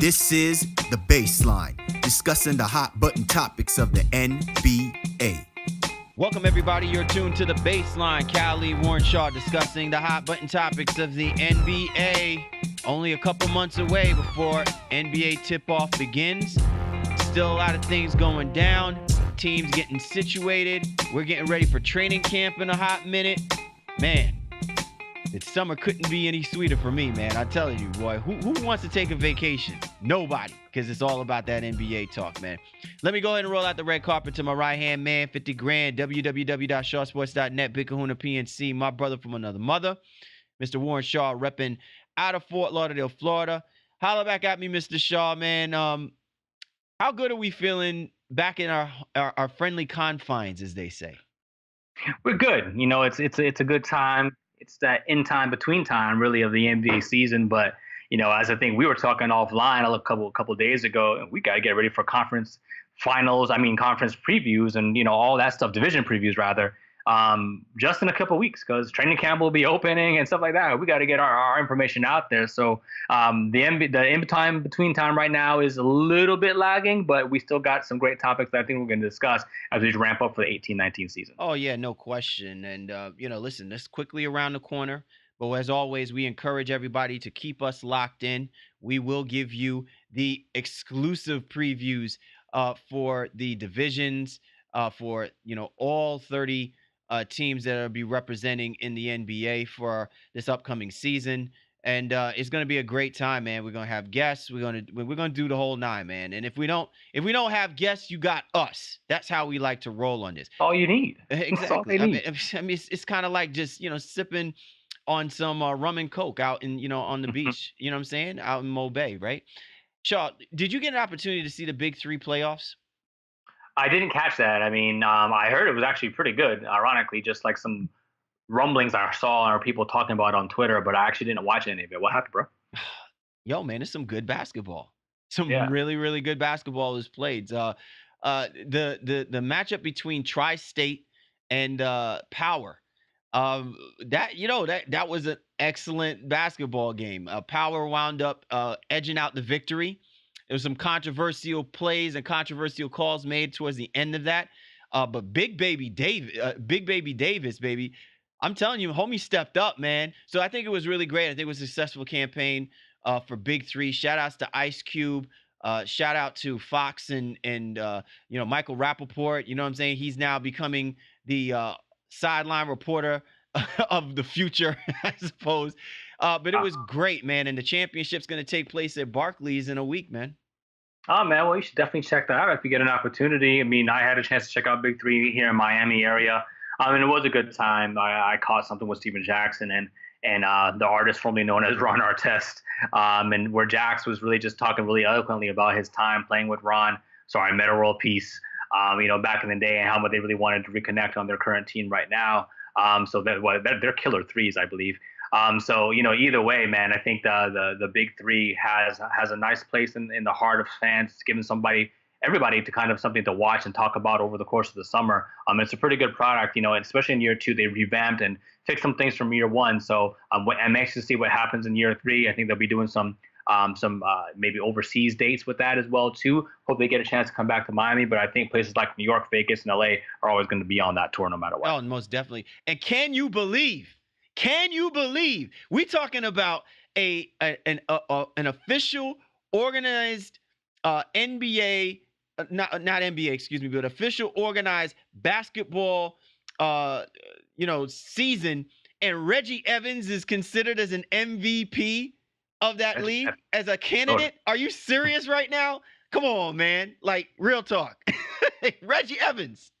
This is The Baseline, discussing the hot button topics of the NBA. Welcome, everybody. You're tuned to The Baseline. Callie Warren Shaw discussing the hot button topics of the NBA. Only a couple months away before NBA tip-off begins. Still a lot of things going down. Teams getting situated. We're getting ready for training camp in a hot minute. Man, the summer couldn't be any sweeter for me, man. I'm telling you, boy. Who wants to take a vacation? Nobody, because it's all about that NBA talk, man. Let me go ahead and roll out the red carpet to my right-hand man, 50 grand, www.shawsports.net, Big Kahuna PNC, my brother from another mother, Mr. Warren Shaw, repping out of Fort Lauderdale, Florida. Holla back at me, Mr. Shaw, man. How good are we feeling back in our friendly confines, as they say? We're good. You know, it's a good time. It's that in time between time, really, of the NBA season. But you know, as I think we were talking offline a couple days ago, and we got to get ready for conference finals. I mean, conference previews and all that stuff, division previews rather. Just in a couple of weeks, because training camp will be opening and stuff like that. We got to get our information out there. So the in between time right now is a little bit lagging, but we still got some great topics that I think we're going to discuss as we ramp up for the 18-19 season. Oh yeah, no question. And listen, that's quickly around the corner. But as always, we encourage everybody to keep us locked in. We will give you the exclusive previews for the divisions, for all 30 teams that will be representing in the NBA for this upcoming season. And it's going to be a great time, man. We're going to have guests. We're going to do the whole nine, man. And if we don't have guests, you got us. That's how we like to roll on this. All you need. Exactly. I mean, it's kind of like just, sipping on some rum and Coke out in, on the beach, you know what I'm saying? Out in Mo Bay, right? Shaw, did you get an opportunity to see the Big Three playoffs? I didn't catch that. I mean, I heard it was actually pretty good, ironically, just like some rumblings I saw or people talking about on Twitter, but I actually didn't watch any of it. What happened, bro? Yo, man, it's some good basketball. Some Yeah. really, really good basketball is played. The matchup between Tri-State and Power, that was an excellent basketball game. Power wound up edging out the victory. There was some controversial plays and controversial calls made towards the end of that. But Big Baby Davis, baby, I'm telling you, homie stepped up, man. So I think it was really great. I think it was a successful campaign for Big Three. Shout outs to Ice Cube. Shout out to Fox and Michael Rappaport. You know what I'm saying? He's now becoming the sideline reporter of the future, I suppose. But it was great, man. And the championship's going to take place at Barclays in a week, man. Oh, man. Well, you should definitely check that out if you get an opportunity. I mean, I had a chance to check out Big Three here in Miami area. I mean, it was a good time. I caught something with Steven Jackson and the artist formerly known as Ron Artest, and where Jax was really just talking really eloquently about his time playing with Ron. Sorry, Meta World Peace, back in the day and how much they really wanted to reconnect on their current team right now. So they're killer threes, I believe. So either way, man, I think the Big Three has a nice place in the heart of fans. It's given everybody to kind of something to watch and talk about over the course of the summer. It's a pretty good product, especially in year two. They revamped and fixed some things from year one. So I'm anxious to see what happens in year three. I think they'll be doing some maybe overseas dates with that as well too. Hope they get a chance to come back to Miami, but I think places like New York, Vegas, and LA are always going to be on that tour no matter what. Oh, most definitely. And can you believe we talking about an official organized NBA, not NBA, excuse me, but official organized basketball season, and Reggie Evans is considered as an MVP of that league as a candidate? Are you serious right now? Come on, man. Like, real talk. Reggie Evans.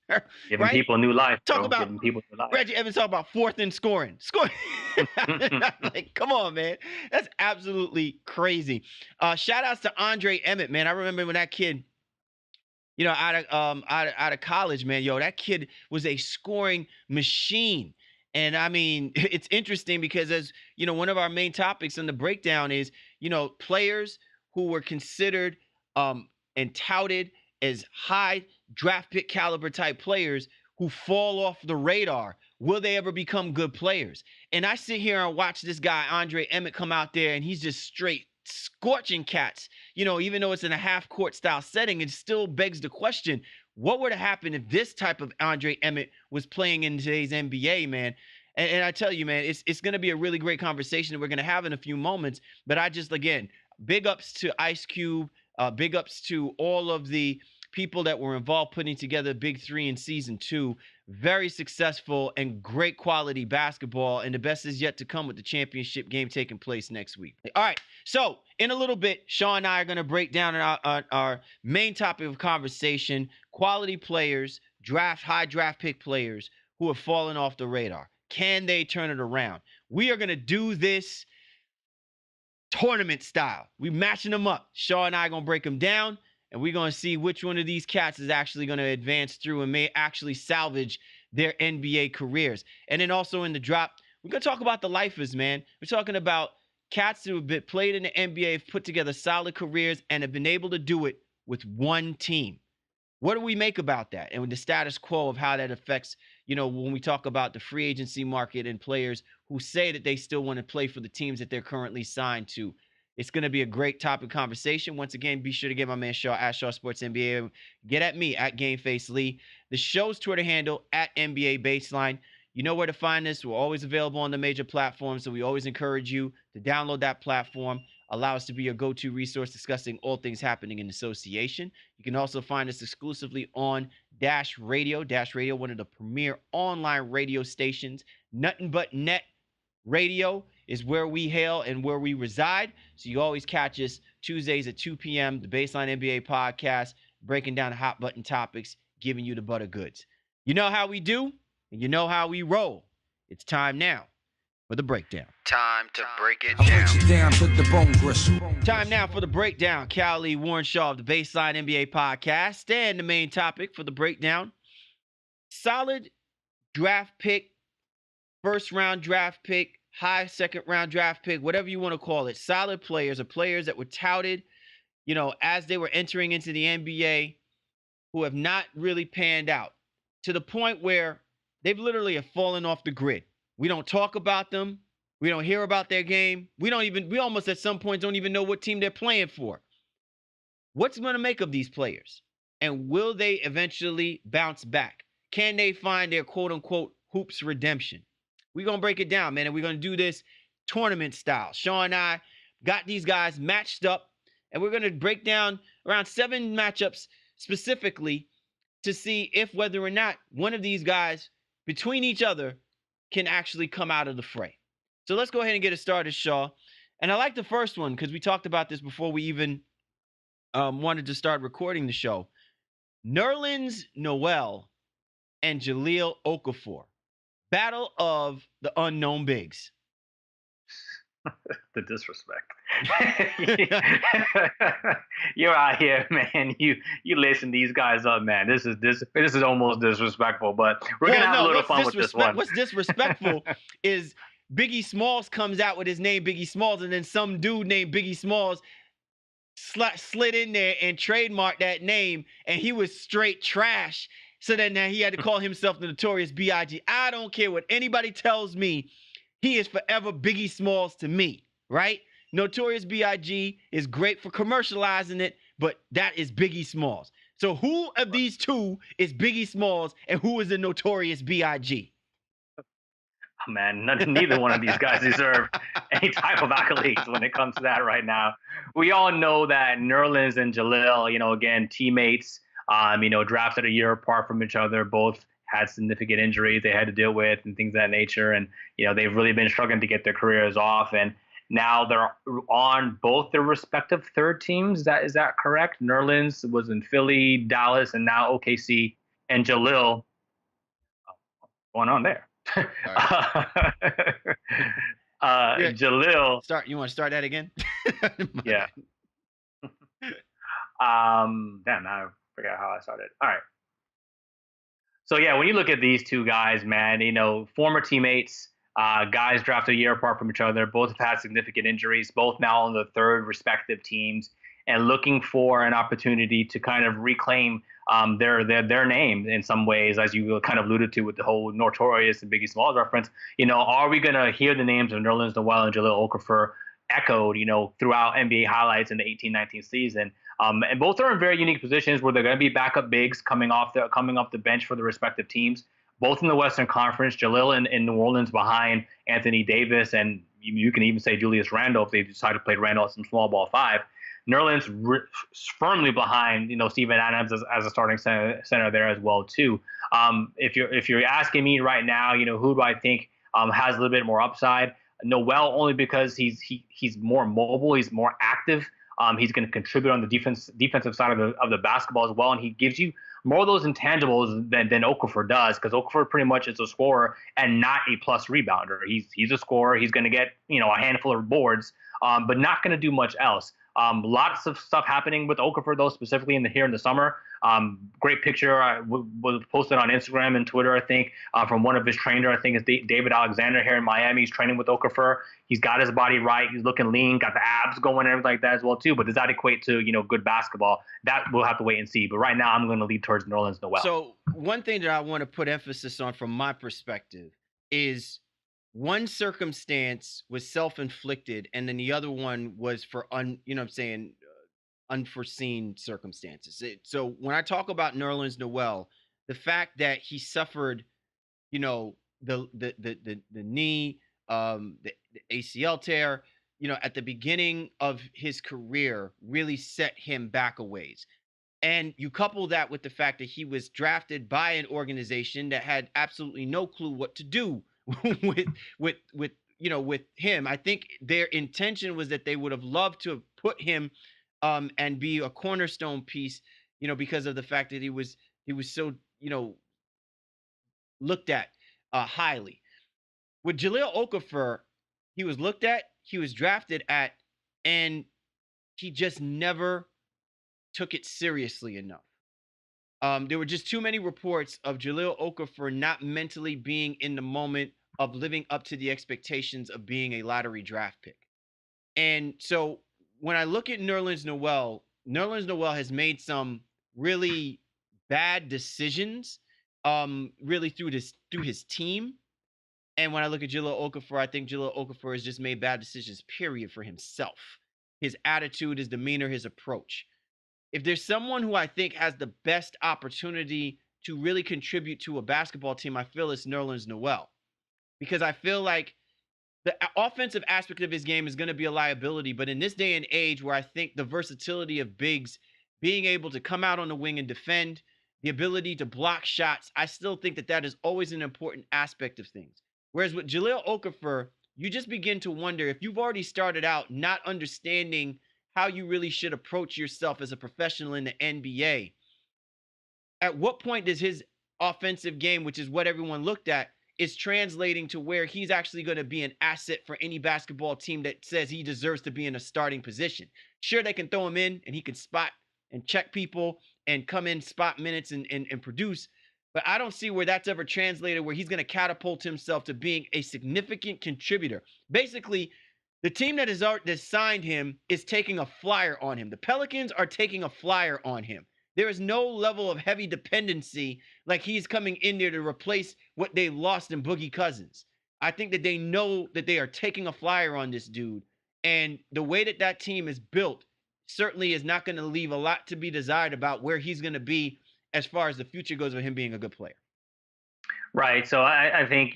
Giving people new life. Giving people new life. Reggie Evans talk about fourth in scoring. Like, come on, man. That's absolutely crazy. Shout outs to Andre Emmett, man. I remember when that kid, out of college, man, that kid was a scoring machine. And I mean, it's interesting because as one of our main topics in the breakdown is, players who were considered and touted as high draft pick caliber type players who fall off the radar. Will they ever become good players? And I sit here and watch this guy, Andre Emmett, come out there and he's just straight scorching cats. Even though it's in a half-court style setting, it still begs the question, what would have happened if this type of Andre Emmett was playing in today's NBA, man? And I tell you, man, it's going to be a really great conversation that we're going to have in a few moments. But again, big ups to Ice Cube, big ups to all of the people that were involved putting together Big 3 in season 2. Very successful and great quality basketball, and the best is yet to come with the championship game taking place next week. All right, so in a little bit, Sean and I are going to break down our main topic of conversation: quality players, high draft pick players who have fallen off the radar. Can they turn it around? We are going to do this tournament style. We're matching them up. Sean and I are going to break them down, and we're going to see which one of these cats is actually going to advance through and may actually salvage their NBA careers. And then also in the drop, we're going to talk about the lifers, man. We're talking about cats who have been played in the NBA, have put together solid careers, and have been able to do it with one team. What do we make about that? And the status quo of how that affects, when we talk about the free agency market and players who say that they still want to play for the teams that they're currently signed to. It's going to be a great topic conversation. Once again, be sure to get my man Shaw at Shaw Sports NBA. Get at me at GameFace Lee. The show's Twitter handle at NBA Baseline. You know where to find us. We're always available on the major platforms, so we always encourage you to download that platform. Allow us to be your go-to resource discussing all things happening in association. You can also find us exclusively on Dash Radio. Dash Radio, one of the premier online radio stations. Nothing but net radio is where we hail and where we reside. So you always catch us Tuesdays at 2 p.m., the Baseline NBA podcast, breaking down hot button topics, giving you the butter goods. You know how we do, and you know how we roll. It's time now for the breakdown. Time to break it down. Put the bone gristle. Time now for the breakdown. Cal Lee, Warren Shaw of the Baseline NBA podcast. And the main topic for the breakdown: solid draft pick, first round draft pick, high second round draft pick, whatever you want to call it. Solid players or players that were touted, as they were entering into the NBA, who have not really panned out to the point where they've literally have fallen off the grid. We don't talk about them. We don't hear about their game. We almost at some point don't even know what team they're playing for. What's going to make of these players? And will they eventually bounce back? Can they find their quote unquote hoops redemption? We're going to break it down, man. And we're going to do this tournament style. Sean and I got these guys matched up, and we're going to break down around 7 matchups specifically to see if whether or not one of these guys between each other can actually come out of the fray. So let's go ahead and get it started, Shaw. And I like the first one because we talked about this before we even wanted to start recording the show. Nerlens Noel and Jahlil Okafor. Battle of the unknown bigs. The disrespect. You're out here, man. You listen these guys up, man. This is almost disrespectful, but we're gonna have a little fun with this one. What's disrespectful is Biggie Smalls comes out with his name Biggie Smalls, and then some dude named Biggie Smalls slid in there and trademarked that name, and he was straight trash. So then now he had to call himself the Notorious B.I.G. I don't care what anybody tells me. He is forever Biggie Smalls to me, right? Notorious B.I.G. is great for commercializing it, but that is Biggie Smalls. So who of these two is Biggie Smalls and who is the Notorious B.I.G.? Man, neither one of these guys deserve any type of accolades when it comes to that right now. We all know that Nerlens and Jahlil, again, teammates, drafted a year apart from each other, both had significant injuries they had to deal with and things of that nature. And, they've really been struggling to get their careers off. And now they're on both their respective third teams. Is that correct? Nerlens was in Philly, Dallas, and now OKC. And Jahlil, what's going on there? Jahlil. You want to start that again? Yeah. Damn, now I forgot how I started. All right. So yeah, when you look at these two guys, man, former teammates, guys drafted a year apart from each other, both have had significant injuries, both now on the third respective teams, and looking for an opportunity to kind of reclaim their name in some ways, as you kind of alluded to with the whole Notorious and Biggie Smalls reference. Are we going to hear the names of Nerlens Noel and Jahlil Okafor echoed, throughout NBA highlights in the 18-19 season. And both are in very unique positions where they're going to be backup bigs coming off the bench for the respective teams. Both in the Western Conference, Jalil in New Orleans behind Anthony Davis, and you can even say Julius Randle if they decide to play Randle at some small ball five. Nerlens firmly behind, Steven Adams as a starting center there as well too. If you're asking me right now, who do I think has a little bit more upside? Noel, only because he's more mobile, he's more active. He's going to contribute on the defensive side of the basketball as well, and he gives you more of those intangibles than Okafor does, because Okafor pretty much is a scorer and not a plus rebounder. He's a scorer. He's going to get a handful of boards, but not going to do much else. Lots of stuff happening with Okafor, though, specifically here in the summer. Great picture was posted on Instagram and Twitter, I think, from one of his trainers. I think it's David Alexander here in Miami. He's training with Okafor. He's got his body right. He's looking lean, got the abs going and everything like that as well, too. But does that equate to, good basketball? That we'll have to wait and see. But right now, I'm going to lead towards Nerlens Noel. So one thing that I want to put emphasis on from my perspective is one circumstance was self-inflicted, and then the other one was for unforeseen circumstances. So when I talk about Nerlens Noel, the fact that he suffered, the knee, the ACL tear, at the beginning of his career really set him back a ways. And you couple that with the fact that he was drafted by an organization that had absolutely no clue what to do with him. I think their intention was that they would have loved to have put him and be a cornerstone piece, because of the fact that he was so, looked at highly. With Jahlil Okafor, he was looked at, he was drafted at, and he just never took it seriously enough. There were just too many reports of Jahlil Okafor not mentally being in the moment of living up to the expectations of being a lottery draft pick. And so when I look at Nerlens Noel has made some really bad decisions, really through his team. And when I look at Jahlil Okafor, I think Jahlil Okafor has just made bad decisions, period, for himself. His attitude, his demeanor, his approach. If there's someone who I think has the best opportunity to really contribute to a basketball team, I feel it's Nerlens Noel. Because I feel like the offensive aspect of his game is going to be a liability. But in this day and age where I think the versatility of bigs, being able to come out on the wing and defend, the ability to block shots, I still think that is always an important aspect of things. Whereas with Jahlil Okafor, you just begin to wonder if you've already started out not understanding how you really should approach yourself as a professional in the NBA. At what point does his offensive game, which is what everyone looked at, is translating to where he's actually going to be an asset for any basketball team that says he deserves to be in a starting position? Sure, they can throw him in and he can spot and check people and come in, spot minutes and produce. But I don't see where that's ever translated where he's going to catapult himself to being a significant contributor. Basically, the team that signed him is taking a flyer on him. The Pelicans are taking a flyer on him. There is no level of heavy dependency like he's coming in there to replace what they lost in Boogie Cousins. I think that they know that they are taking a flyer on this dude. And the way that team is built certainly is not going to leave a lot to be desired about where he's going to be as far as the future goes of him being a good player. Right. So I think,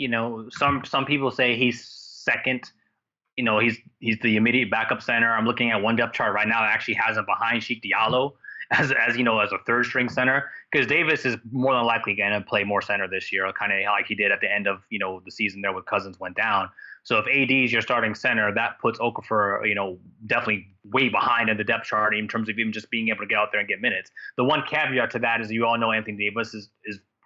some people say he's second. He's the immediate backup center. I'm looking at one depth chart right now that actually has him behind Sheik Diallo as a third string center, because Davis is more than likely going to play more center this year, kind of like he did at the end of, the season there when Cousins went down. So if AD is your starting center, that puts Okafor, definitely way behind in the depth chart in terms of even just being able to get out there and get minutes. The one caveat to that is you all know Anthony Davis is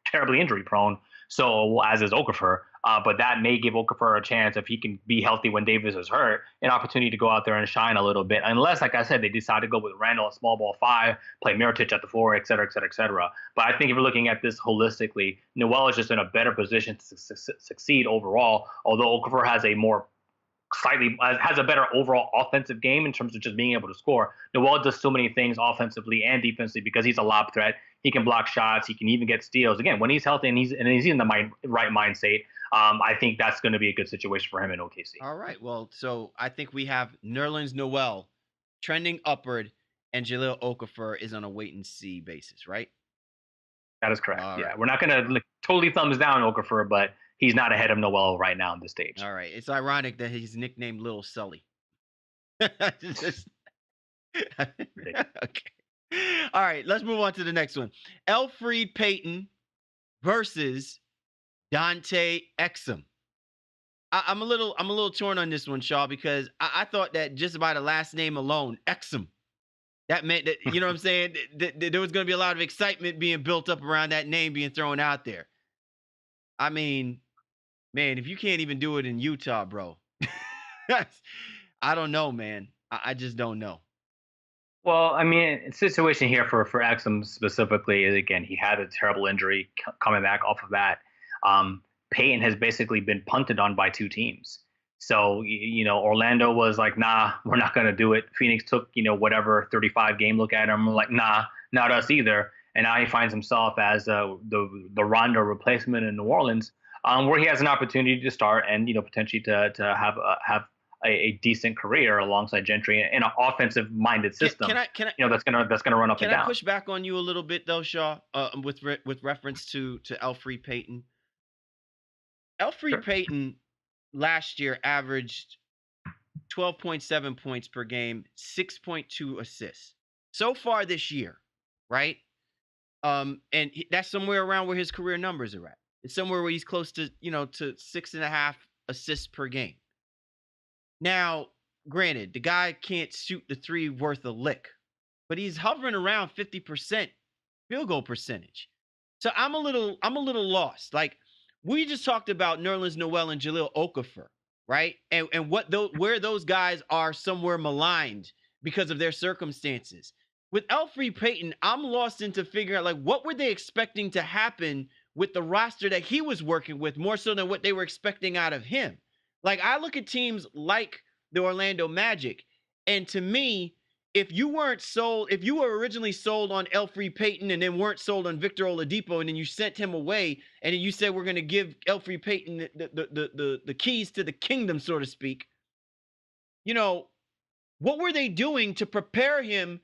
terribly injury prone. So as is Okafor, but that may give Okafor a chance, if he can be healthy when Davis is hurt, an opportunity to go out there and shine a little bit. Unless, like I said, they decide to go with Randle at small ball 5, play Mirotic at the 4, et cetera, et cetera, et cetera. But I think if you're looking at this holistically, Noel is just in a better position to succeed overall. Although Okafor has has a better overall offensive game in terms of just being able to score. Noel does so many things offensively and defensively because he's a lob threat. He can block shots. He can even get steals. Again, when he's healthy and he's in the right mind state, I think that's going to be a good situation for him in OKC. All right. Well, so I think we have Nerlens Noel trending upward, and Jahlil Okafor is on a wait and see basis, right? That is correct. All Yeah, right. we're not going to totally thumbs down Okafor, but he's not ahead of Noel right now on this stage. All right. It's ironic that he's nicknamed Little Sully. Just- okay. All right. Let's move on to the next one. Elfrid Payton versus Dante Exum. I'm a little torn on this one, Shaw, because I thought that just by the last name alone, Exum, that meant that, you know what I'm saying, there was going to be a lot of excitement being built up around that name being thrown out there. I mean, man, if you can't even do it in Utah, bro, I don't know, man. I just don't know. Well, I mean, the situation here for Exum specifically is, again, he had a terrible injury coming back off of that. Peyton has basically been punted on by two teams. So, Orlando was like, nah, we're not going to do it. Phoenix took, whatever 35 game look at him. We're like, nah, not us either. And now he finds himself as the Rondo replacement in New Orleans, where he has an opportunity to start and, potentially to have a decent career alongside Gentry in an offensive minded system. Can I that's gonna run up and down. Can I push back on you a little bit though, Shaw, with reference to Elfrid Payton? Elfrid Payton last year averaged 12.7 points per game, 6.2 assists. So far this year, right? And that's somewhere around where his career numbers are at. It's somewhere where he's close to, to 6.5 assists per game. Now, granted, the guy can't shoot the three worth a lick, but he's hovering around 50% field goal percentage. So I'm a little lost. Like, we just talked about Nerlens Noel and Jahlil Okafor, right? And where those guys are somewhere maligned because of their circumstances. With Elfrid Payton, I'm lost into figuring out, like, what were they expecting to happen with the roster that he was working with, more so than what they were expecting out of him. Like, I look at teams like the Orlando Magic, and to me, if you were originally sold on Elfrid Payton and then weren't sold on Victor Oladipo, and then you sent him away, and then you said we're going to give Elfrid Payton the keys to the kingdom, so to speak, what were they doing to prepare him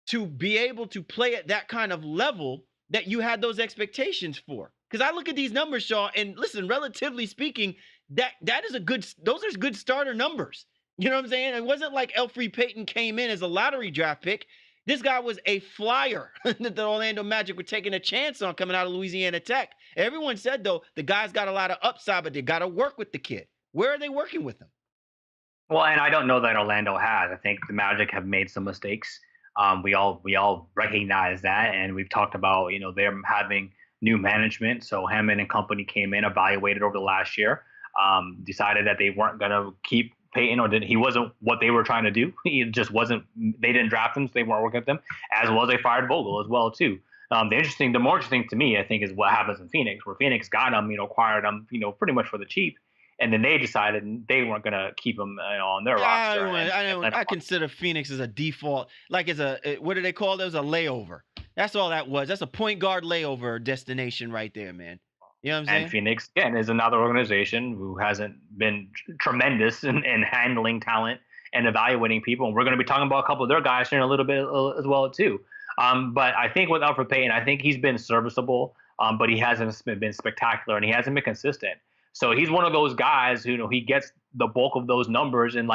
to be able to play at that kind of level that you had those expectations for? Because I look at these numbers, Shaw, and listen, relatively speaking, those are good starter numbers. You know what I'm saying? It wasn't like Elfrid Payton came in as a lottery draft pick. This guy was a flyer that the Orlando Magic were taking a chance on coming out of Louisiana Tech. Everyone said, though, the guy's got a lot of upside, but they got to work with the kid. Where are they working with him? Well, and I don't know that Orlando has. I think the Magic have made some mistakes. We all recognize that, and we've talked about them having new management. So Hammond and company came in, evaluated over the last year, decided that they weren't going to keep Payton, or he wasn't what they were trying to do. He just wasn't. They didn't draft him, so they weren't working with him. As well as they fired Vogel as well too. The more interesting to me, I think, is what happens in Phoenix, where Phoenix got him, acquired him, pretty much for the cheap. And then they decided they weren't going to keep him on their roster. I consider Phoenix as a default, like what do they call those? A layover. That's all that was. That's a point guard layover destination right there, man. You know what I'm saying? And Phoenix, again, is another organization who hasn't been tremendous in handling talent and evaluating people. And we're going to be talking about a couple of their guys here in a little bit as well, too. But I think with Elfrid Payton, I think he's been serviceable, but he hasn't been spectacular, and he hasn't been consistent. So he's one of those guys who, he gets the bulk of those numbers in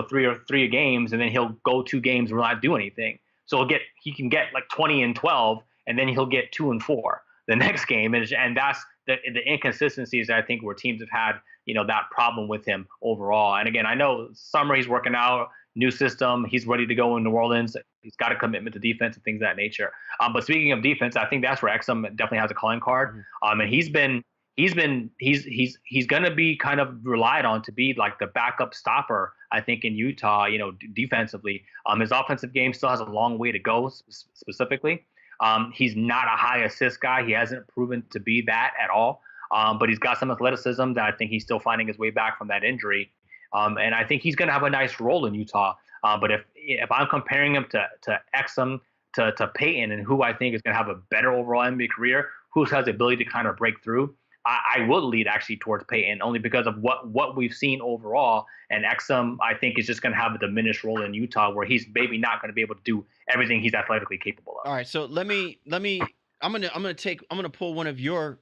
three games, and then he'll go 2 games and not do anything. So he can get like 20 and 12, and then he'll get 2 and 4 the next game. And that's the inconsistencies that I think where teams have had, that problem with him overall. And again, I know summer he's working out, new system, he's ready to go in New Orleans. He's got a commitment to defense and things of that nature. But speaking of defense, I think that's where Exum definitely has a calling card. And he's going to be kind of relied on to be like the backup stopper, I think, in Utah, defensively. His offensive game still has a long way to go specifically. He's not a high assist guy. He hasn't proven to be that at all. But he's got some athleticism that I think he's still finding his way back from that injury. And I think he's going to have a nice role in Utah. But if I'm comparing him to Exum, to Payton, and who I think is going to have a better overall NBA career, who has the ability to kind of break through, I would lead actually towards Peyton only because of what we've seen overall. And Exum, I think, is just going to have a diminished role in Utah where he's maybe not going to be able to do everything he's athletically capable of. All right, so let me I'm gonna pull one of your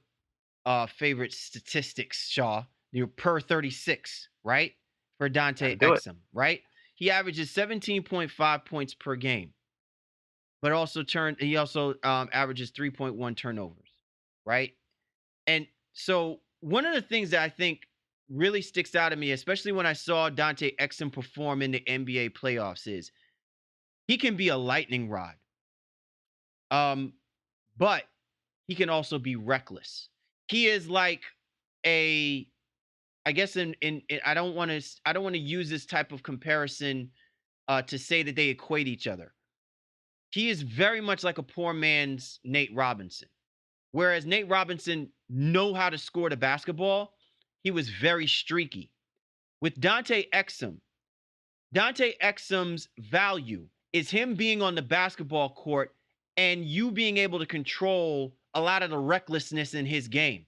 favorite statistics, Shaw. Your per 36, right? For Dante Do it. Exum, right? He averages 17.5 points per game, but he also averages 3.1 turnovers, right? And so one of the things that I think really sticks out to me, especially when I saw Dante Exum perform in the NBA playoffs, is he can be a lightning rod. But he can also be reckless. He is like a, I guess in I don't want to use this type of comparison to say that they equate each other. He is very much like a poor man's Nate Robinson. Whereas Nate Robinson know how to score the basketball, he was very streaky. With Dante Exum's value is him being on the basketball court and you being able to control a lot of the recklessness in his game.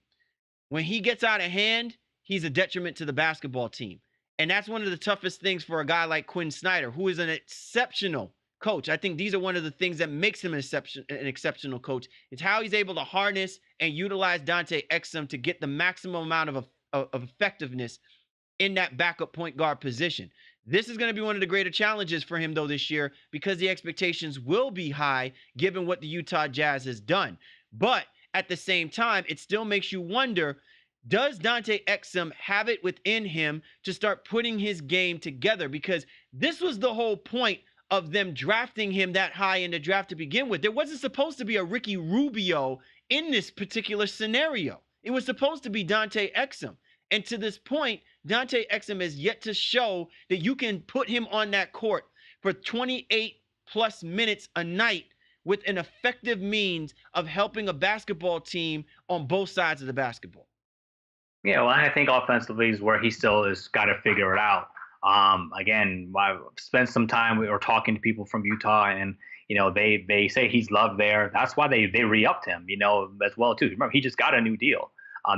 When he gets out of hand, he's a detriment to the basketball team. And that's one of the toughest things for a guy like Quinn Snyder, who is an exceptional coach. I think these are one of the things that makes him an exceptional coach. It's how he's able to harness and utilize Dante Exum to get the maximum amount of effectiveness in that backup point guard position. This is going to be one of the greater challenges for him, though, this year because the expectations will be high given what the Utah Jazz has done. But at the same time, it still makes you wonder, does Dante Exum have it within him to start putting his game together? Because this was the whole point of them drafting him that high in the draft to begin with. There wasn't supposed to be a Ricky Rubio in this particular scenario. It was supposed to be Dante Exum. And to this point, Dante Exum has yet to show that you can put him on that court for 28 plus minutes a night with an effective means of helping a basketball team on both sides of the basketball. Yeah, well, I think offensively is where he still has got to figure it out. Again, I've spent some time or talking to people from Utah, and they say he's loved there. That's why they re-upped him, as well too. Remember, he just got a new deal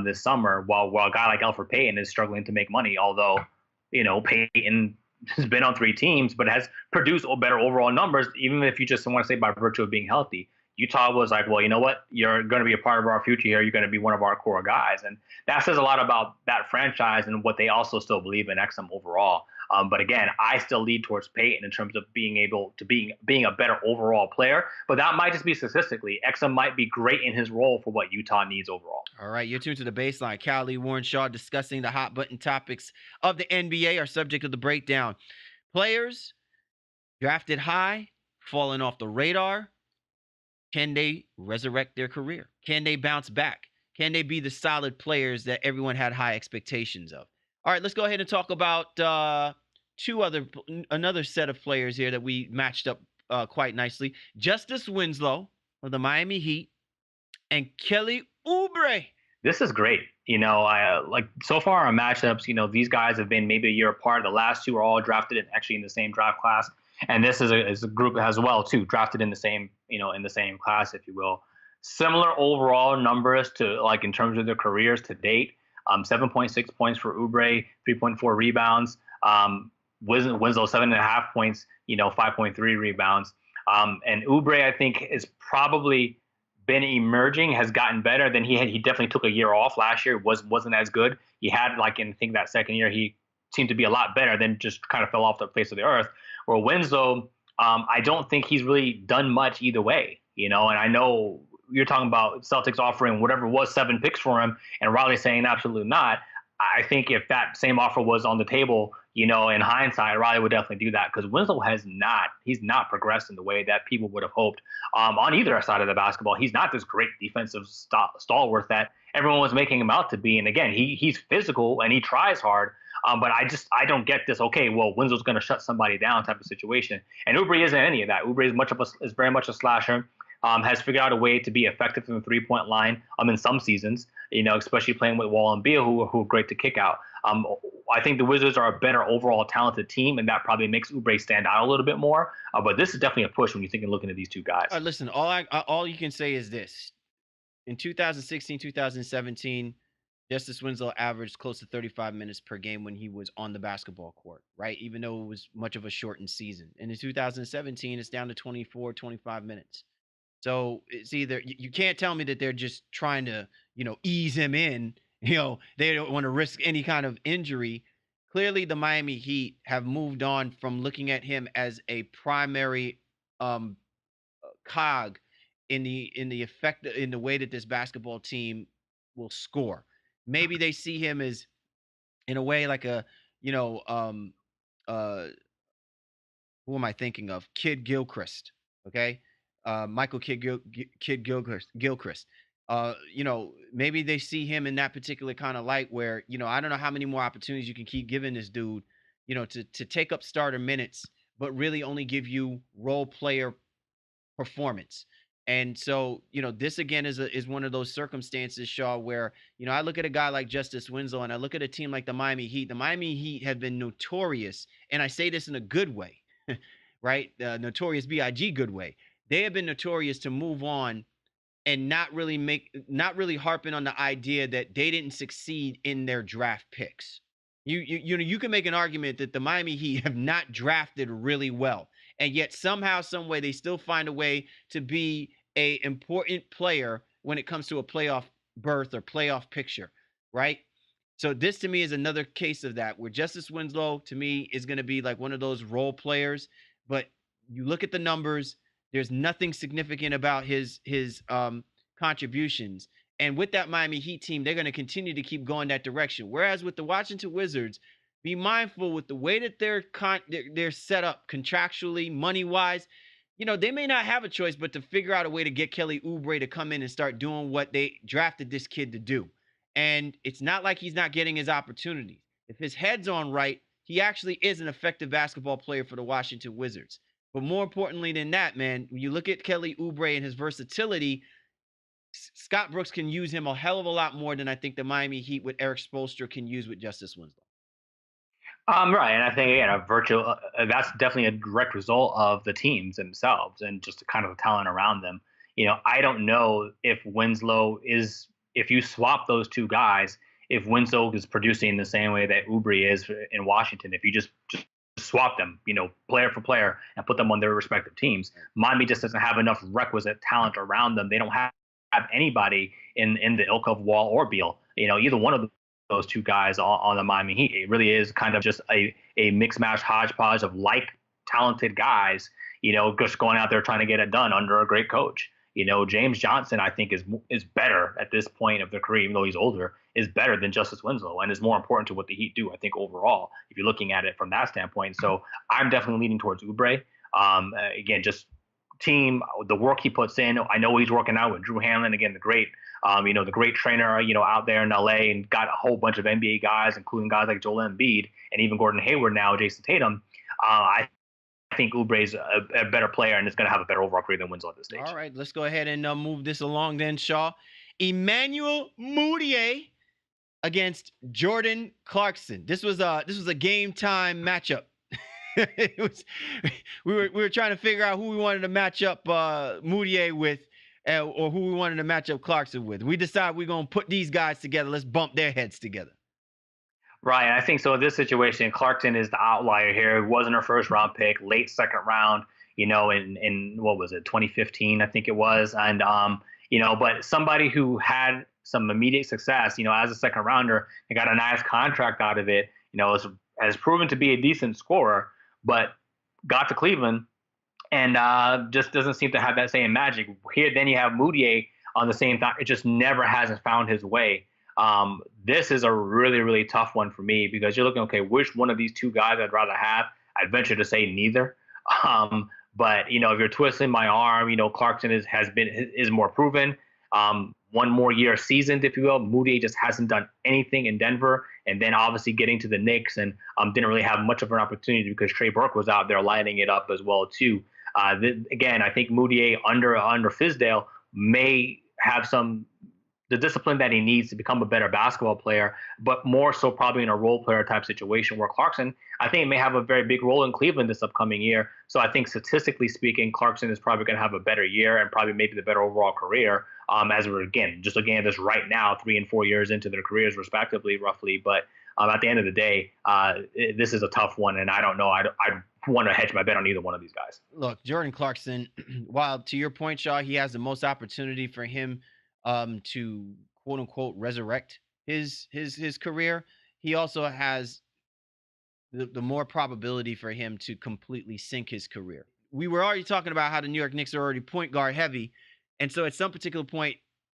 this summer, while a guy like Elfrid Payton is struggling to make money. Although, Payton has been on 3 teams, but has produced better overall numbers, even if you just want to say by virtue of being healthy. Utah was like, well, you know what? You're going to be a part of our future here. You're going to be one of our core guys. And that says a lot about that franchise and what they also still believe in Exum overall. But again, I still lead towards Peyton in terms of being able to being a better overall player. But that might just be statistically. Exum might be great in his role for what Utah needs overall. All right, you're tuned to the Baseline. Callie Warren Shaw discussing the hot button topics of the NBA, our subject of the breakdown. Players drafted high, falling off the radar. Can they resurrect their career? Can they bounce back? Can they be the solid players that everyone had high expectations of? All right, let's go ahead and talk about another set of players here that we matched up quite nicely. Justice Winslow of the Miami Heat and Kelly Oubre. This is great. I like so far our matchups, these guys have been maybe a year apart. The last 2 are all drafted in the same draft class. And this is a group as well, too, drafted in the same class, if you will. Similar overall numbers to like in terms of their careers to date. 7.6 points for Oubre, 3.4 rebounds. Winslow 7.5 points, 5.3 rebounds. And Oubre, I think, is probably been emerging, has gotten better than he definitely took a year off last year. Wasn't as good. He had I think that second year he seemed to be a lot better, then just kind of fell off the face of the earth. Or Winslow, I don't think he's really done much either way, and I know you're talking about Celtics offering whatever was 7 picks for him and Riley saying absolutely not. I think if that same offer was on the table, in hindsight, Riley would definitely do that because Winslow he's not progressed in the way that people would have hoped on either side of the basketball. He's not this great defensive stalwart that everyone was making him out to be. And again, he's physical and he tries hard. But I don't get this. Okay, well, Winslow's going to shut somebody down type of situation. And Oubre isn't any of that. Oubre is very much a slasher. Has figured out a way to be effective from the 3-point line in some seasons, especially playing with Wall and Beal, who are great to kick out. I think the Wizards are a better overall talented team, and that probably makes Oubre stand out a little bit more. But this is definitely a push when you think and looking at these 2 guys. Listen, all you can say is this. In 2016, 2017, Justice Winslow averaged close to 35 minutes per game when he was on the basketball court, right? Even though it was much of a shortened season. And in 2017, it's down to 24, 25 minutes. So it's either you can't tell me that they're just trying to, ease him in. They don't want to risk any kind of injury. Clearly, the Miami Heat have moved on from looking at him as a primary um, cog in the effect in the way that this basketball team will score. Maybe they see him as in a way like a, you know, uh who am I thinking of? Kid Gilchrist, okay? Michael Kid Gilchrist. Maybe they see him in that particular kind of light where, I don't know how many more opportunities you can keep giving this dude, to take up starter minutes, but really only give you role player performance. And so, this again is one of those circumstances, Shaw, where, I look at a guy like Justice Winslow and I look at a team like the Miami Heat. The Miami Heat have been notorious, and I say this in a good way, right? Notorious B.I.G. good way. They have been notorious to move on and not really harping on the idea that they didn't succeed in their draft picks. You can make an argument that the Miami Heat have not drafted really well, and yet somehow, some way, they still find a way to be a important player when it comes to a playoff berth or playoff picture, right? So this to me is another case of that, where Justice Winslow to me is going to be like one of those role players, but you look at the numbers, there's nothing significant about his contributions. And with that Miami Heat team, they're going to continue to keep going that direction. Whereas with the Washington Wizards, be mindful with the way that they're set up contractually, money wise. They may not have a choice but to figure out a way to get Kelly Oubre to come in and start doing what they drafted this kid to do. And it's not like he's not getting his opportunities. If his head's on right, he actually is an effective basketball player for the Washington Wizards. But more importantly than that, man, when you look at Kelly Oubre and his versatility, Scott Brooks can use him a hell of a lot more than I think the Miami Heat with Eric Spoelstra can use with Justice Winslow. Right, and I think again, that's definitely a direct result of the teams themselves and just kind of the talent around them. I don't know if if you swap those two guys, if Winslow is producing the same way that Oubre is in Washington. If you just swap them, player for player, and put them on their respective teams, Miami just doesn't have enough requisite talent around them. They don't have anybody in the ilk of Wall or Beal. Either one of those two guys on the Miami Heat. It really is kind of just a mix match hodgepodge of talented guys, just going out there trying to get it done under a great coach. James Johnson, I think, is better at this point of their career, even though he's older, is better than Justice Winslow and is more important to what the Heat do, I think, overall, if you're looking at it from that standpoint. So I'm definitely leaning towards Oubre. Just the work he puts in. I know he's working out with Drew Hanlon, again, the great trainer, out there in LA, and got a whole bunch of NBA guys, including guys like Joel Embiid and even Gordon Hayward now, Jason Tatum. I think Oubre's a better player and is going to have a better overall career than Winslow at this stage. All right, let's go ahead and move this along then, Shaw. Emmanuel Mudiay against Jordan Clarkson. This was a game time matchup. We were trying to figure out who we wanted to match up Mudiay with, or who we wanted to match up Clarkson with. We decided we're gonna put these guys together. Let's bump their heads together. Right, I think so. In this situation, Clarkson is the outlier here. It wasn't her first round pick, late second round. In what was it, 2015, I think it was, and but somebody who had some immediate success, as a second rounder, and got a nice contract out of it. Has proven to be a decent scorer, but got to Cleveland and just doesn't seem to have that same magic. Here, then you have Mudiay on the same time. It just never hasn't found his way. This is a really, really tough one for me because you're looking, okay, which one of these two guys I'd rather have? I'd venture to say neither. But if you're twisting my arm, Clarkson is more proven. One more year seasoned, if you will. Mudiay just hasn't done anything in Denver, and then obviously getting to the Knicks and didn't really have much of an opportunity because Trey Burke was out there lighting it up as well too. Again, I think Mudiay under Fizdale may have some the discipline that he needs to become a better basketball player, but more so probably in a role player type situation where Clarkson, I think, may have a very big role in Cleveland this upcoming year. So I think statistically speaking, Clarkson is probably going to have a better year and probably maybe the better overall career. As we're just looking at this right now, 3 and 4 years into their careers respectively, roughly. But at the end of the day, this is a tough one, and I don't know. I want to hedge my bet on either one of these guys. Look, Jordan Clarkson, while to your point, Shaw, he has the most opportunity for him to quote unquote resurrect his career. He also has the more probability for him to completely sink his career. We were already talking about how the New York Knicks are already point guard heavy, and so at some particular point,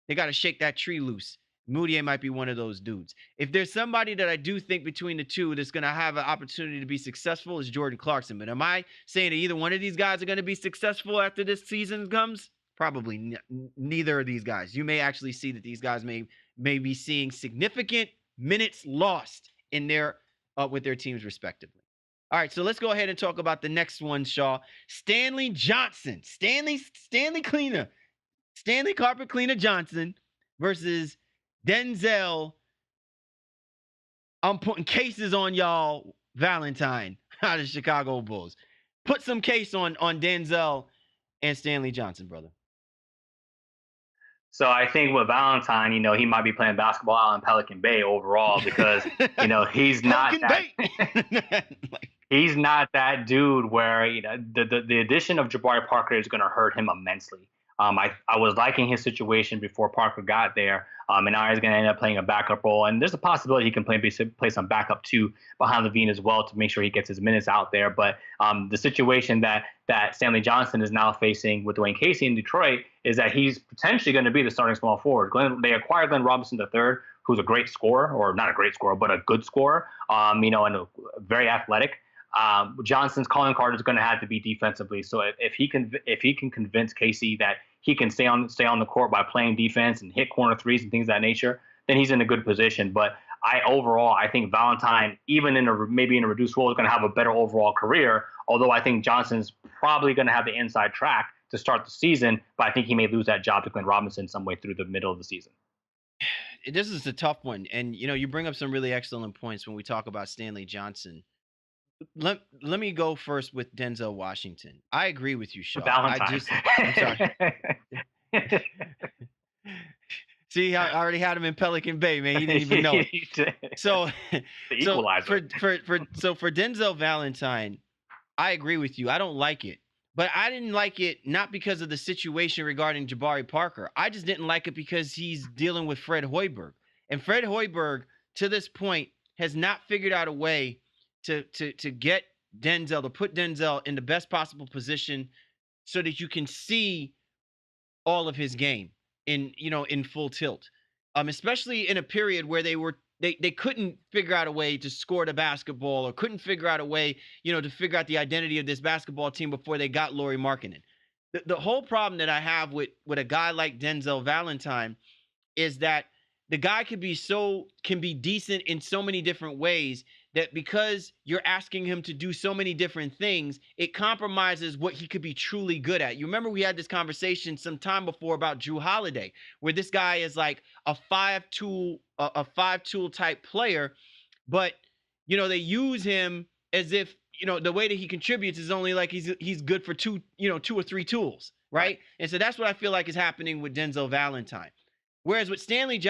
they got to shake that tree loose. Moutier might be one of those dudes. If there's somebody that I do think between the two that's going to have an opportunity to be successful, is Jordan Clarkson. But am I saying that either one of these guys are going to be successful after this season comes? Probably neither of these guys. You may actually see that these guys may be seeing significant minutes lost in their with their teams respectively. All right, so let's go ahead and talk about the next one, Shaw. Stanley Johnson, Stanley Carpet Cleaner Johnson versus Denzel. I'm putting cases on y'all, Valentine, out of Chicago Bulls. Put some case on Denzel and Stanley Johnson, brother. So I think with Valentine, he might be playing basketball out in Pelican Bay overall because, he's not that, he's not that dude where, the addition of Jabari Parker is going to hurt him immensely. I was liking his situation before Parker got there, and now he's going to end up playing a backup role. And there's a possibility he can play some backup too behind Levine as well to make sure he gets his minutes out there. But the situation that Stanley Johnson is now facing with Dwayne Casey in Detroit is that he's potentially going to be the starting small forward. They acquired Glenn Robinson III, who's a great scorer, or not a great scorer, but a good scorer, and very athletic. Johnson's calling card is going to have to be defensively. So if he can convince Casey that he can stay on the court by playing defense and hit corner threes and things of that nature, then he's in a good position. But I think Valentine, even maybe in a reduced role, is going to have a better overall career. Although I think Johnson's probably going to have the inside track to start the season, but I think he may lose that job to Glenn Robinson some way through the middle of the season. This is a tough one, and you bring up some really excellent points when we talk about Stanley Johnson. Let me go first with Denzel Washington. I agree with you, Shaw. Valentine. I'm sorry. See, I already had him in Pelican Bay, man. He didn't even know it. So, the equalizer. For Denzel Valentine, I agree with you. I don't like it. But I didn't like it not because of the situation regarding Jabari Parker. I just didn't like it because he's dealing with Fred Hoiberg. And Fred Hoiberg, to this point, has not figured out a way to get Denzel, to put Denzel in the best possible position so that you can see all of his game in full tilt. Especially in a period where they couldn't figure out a way to score the basketball or couldn't figure out a way, to figure out the identity of this basketball team before they got Lauri Markkanen. The whole problem that I have with a guy like Denzel Valentine is that the guy can be decent in so many different ways that because you're asking him to do so many different things, it compromises what he could be truly good at. You remember we had this conversation some time before about Jrue Holiday, where this guy is like a five-tool type player, but they use him as if the way that he contributes is only like he's good for two or three tools, right? And so that's what I feel like is happening with Denzel Valentine. Whereas with Stanley's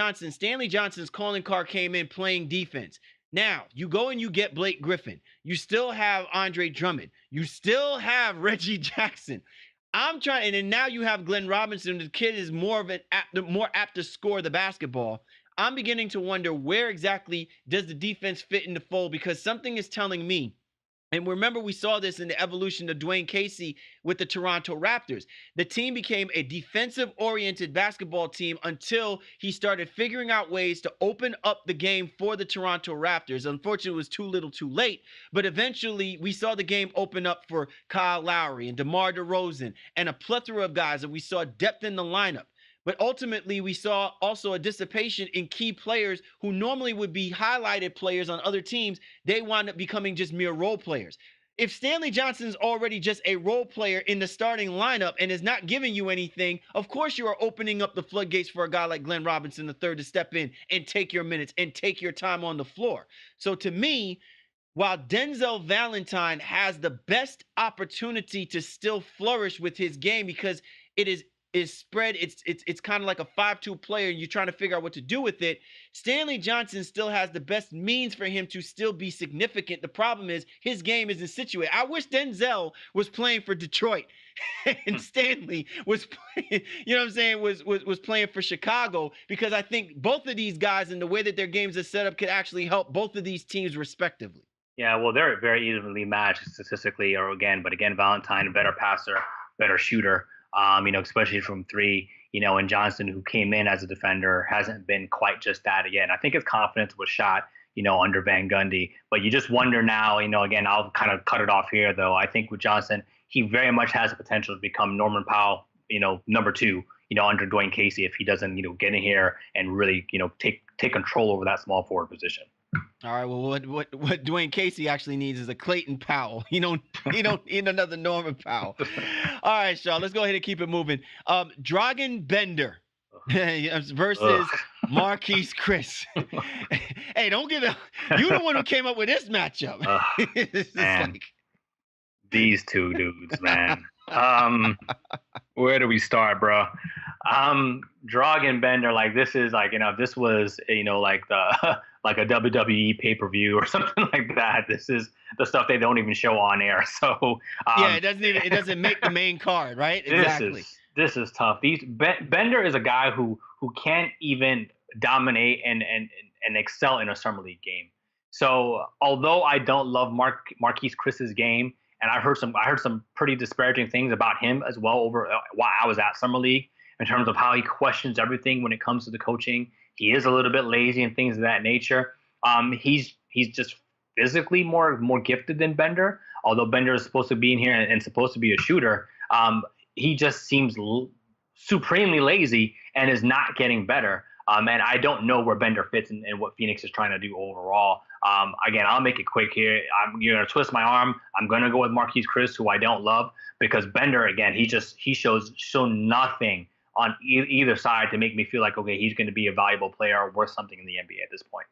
calling card came in playing defense. Now, you go and you get Blake Griffin. You still have Andre Drummond. You still have Reggie Jackson. And then now you have Glenn Robinson. The kid is more apt to score the basketball. I'm beginning to wonder where exactly does the defense fit in the fold, because something is telling me, and remember we saw this in the evolution of Dwayne Casey with the Toronto Raptors. The team became a defensive-oriented basketball team until he started figuring out ways to open up the game for the Toronto Raptors. Unfortunately, it was too little too late, but eventually we saw the game open up for Kyle Lowry and DeMar DeRozan and a plethora of guys, and we saw depth in the lineup. But ultimately, we saw also a dissipation in key players who normally would be highlighted players on other teams. They wound up becoming just mere role players. if Stanley Johnson's already just a role player in the starting lineup and is not giving you anything, of course you are opening up the floodgates for a guy like Glenn Robinson III to step in and take your minutes and take your time on the floor. So to me, while Denzel Valentine has the best opportunity to still flourish with his game because it is spread, it's kind of like a 5-2 player, and you're trying to figure out what to do with it. Stanley Johnson still has the best means for him to still be significant. The problem is his game isn't situated. I wish Denzel was playing for Detroit and Stanley was playing, you know what I'm saying, was playing for Chicago, because I think both of these guys and the way that their games are set up could actually help both of these teams respectively. Yeah, well, they're very evenly matched statistically, but again, Valentine, a better passer, better shooter, especially from three, and Johnson, who came in as a defender, hasn't been quite just that again. I think his confidence was shot, under Van Gundy, but you just wonder now, again, I'll kind of cut it off here though. I think with Johnson, he very much has the potential to become Norman Powell, number two, under Dwayne Casey, if he doesn't, get in here and really, take control over that small forward position. All right. Well, what Dwayne Casey actually needs is a Clayton Powell. You don't need another Norman Powell. All right, Shaw. Let's go ahead and keep it moving. Dragan Bender versus Marquise Chris. Hey, don't give it. You the one who came up with this matchup. Man, these two dudes, man. Where do we start, bro? Dragan Bender, like this is like, if this was, like the like a WWE pay-per-view or something like that. This is the stuff they don't even show on air. So yeah, it doesn't make the main card, right? Exactly. This is tough. Bender is a guy who can't even dominate and excel in a summer league game. So although I don't love Marquise Chris's game, and I heard some pretty disparaging things about him as well over while I was at summer league, in terms of how he questions everything when it comes to the coaching. He is a little bit lazy and things of that nature. He's just physically more gifted than Bender, although Bender is supposed to be in here and supposed to be a shooter. He just seems supremely lazy and is not getting better. And I don't know where Bender fits in what Phoenix is trying to do overall. Again, I'll make it quick here. You're going to twist my arm. I'm going to go with Marquise Chris, who I don't love, because Bender, again, he shows nothing on either side to make me feel like, okay, he's going to be a valuable player or worth something in the NBA at this point.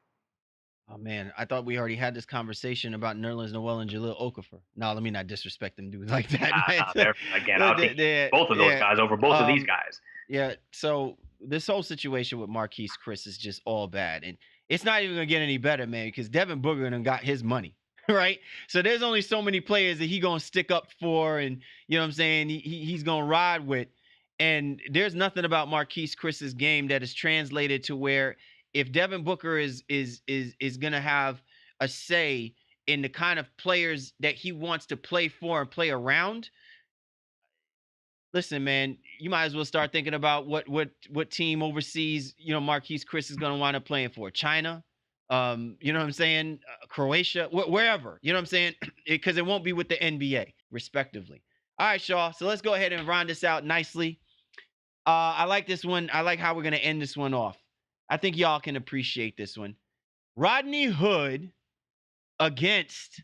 Oh, man, I thought we already had this conversation about Nerlens Noel and Jahlil Okafor. No, let me not disrespect them dudes like that. Again, I'll take both of those guys over both of these guys. Yeah, so this whole situation with Marquise Chris is just all bad. And it's not even going to get any better, man, because Devin Booker done got his money, right? So there's only so many players that he going to stick up for and, you know what I'm saying, he's going to ride with. And there's nothing about Marquise Chris's game that is translated to where if Devin Booker is going to have a say in the kind of players that he wants to play for and play around, listen, man, you might as well start thinking about what team overseas, Marquise Chris is going to wind up playing for. China, you know what I'm saying? Croatia, wherever, you know what I'm saying? Because it won't be with the NBA, respectively. All right, Shaw. So let's go ahead and round this out nicely. I like this one. I like how we're going to end this one off. I think y'all can appreciate this one. Rodney Hood against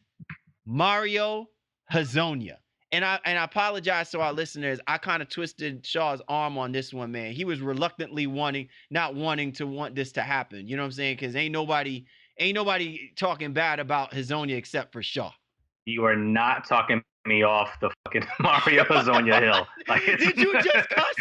Mario Hezonja. And I apologize to our listeners. I kind of twisted Shaw's arm on this one, man. He was reluctantly not wanting this to happen. You know what I'm saying? Because ain't nobody talking bad about Hezonja except for Shaw. You are not talking me off the fucking Mario Hezonja hill. Like, did you just cuss?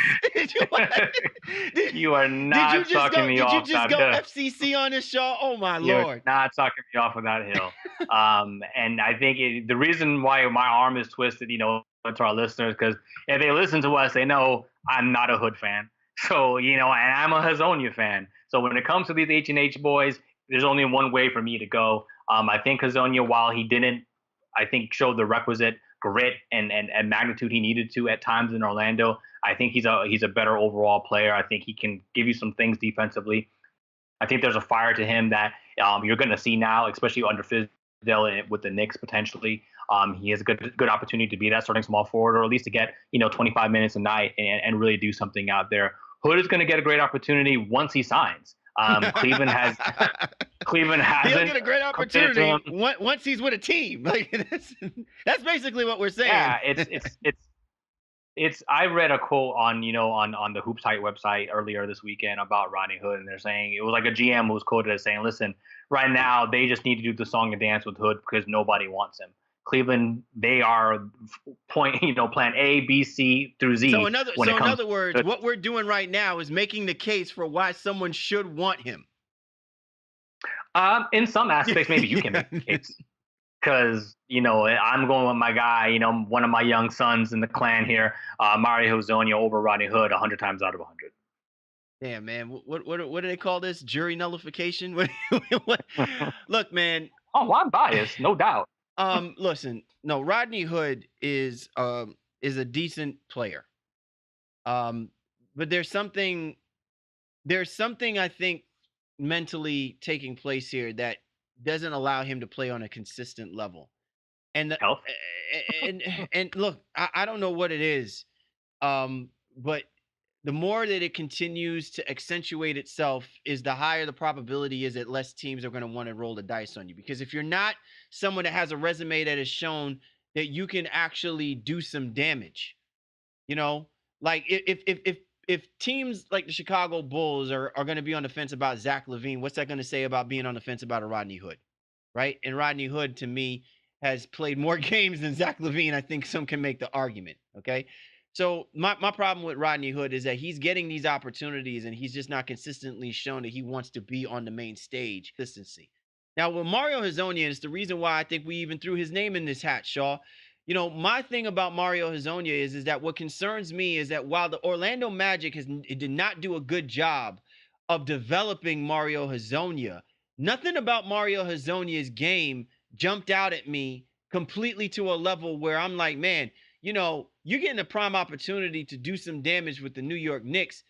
You are not talking me off. Did you just go FCC on this, Shaw? Oh my Lord! You're not talking me off of that hill. And I think the reason why my arm is twisted, to our listeners, because if they listen to us, they know I'm not a Hood fan. So and I'm a Hezonja fan. So when it comes to these H&H boys, there's only one way for me to go. I think Hezonja, while he didn't, I think, show the requisite grit and magnitude he needed to at times in Orlando, I think he's a better overall player. I think he can give you some things defensively. I think there's a fire to him that you're going to see now, especially under Fizdale with the Knicks potentially. He has a good opportunity to be that starting small forward, or at least to get 25 minutes a night and really do something out there. Hood is going to get a great opportunity once he signs. Cleveland Cleveland hasn't. He'll get a great opportunity once he's with a team. Like that's basically what we're saying. Yeah, it's. I read a quote on on the Hoops Height website earlier this weekend about Rodney Hood, and they're saying it was like a GM who was quoted as saying, "Listen, right now they just need to do the song and dance with Hood because nobody wants him. Cleveland, they are plan A, B, C through Z." So in other words, what we're doing right now is making the case for why someone should want him. In some aspects, maybe you can make the case. Because, I'm going with my guy, one of my young sons in the clan here, Mario Hezonja over Rodney Hood 100 times out of 100. Damn, man. What do they call this? Jury nullification? What? Look, man. Oh, I'm biased, no doubt. Listen, no, Rodney Hood is a decent player. But there's something I think mentally taking place here that doesn't allow him to play on a consistent level. And Health? and look, I don't know what it is. But the more that it continues to accentuate itself is the higher the probability is that less teams are going to want to roll the dice on you. Because if you're not someone that has a resume that has shown that you can actually do some damage, like if teams like the Chicago Bulls are going to be on the fence about Zach LaVine, what's that going to say about being on the fence about a Rodney Hood, right? And Rodney Hood, to me, has played more games than Zach LaVine. I think some can make the argument, okay? So my problem with Rodney Hood is that he's getting these opportunities and he's just not consistently shown that he wants to be on the main stage. Consistency. Now, with Mario Hezonja, it's the reason why I think we even threw his name in this hat, Shaw. My thing about Mario Hezonja is that what concerns me is that while the Orlando Magic did not do a good job of developing Mario Hezonja, nothing about Mario Hezonja's game jumped out at me completely to a level where I'm like, man, you're getting a prime opportunity to do some damage with the New York Knicks,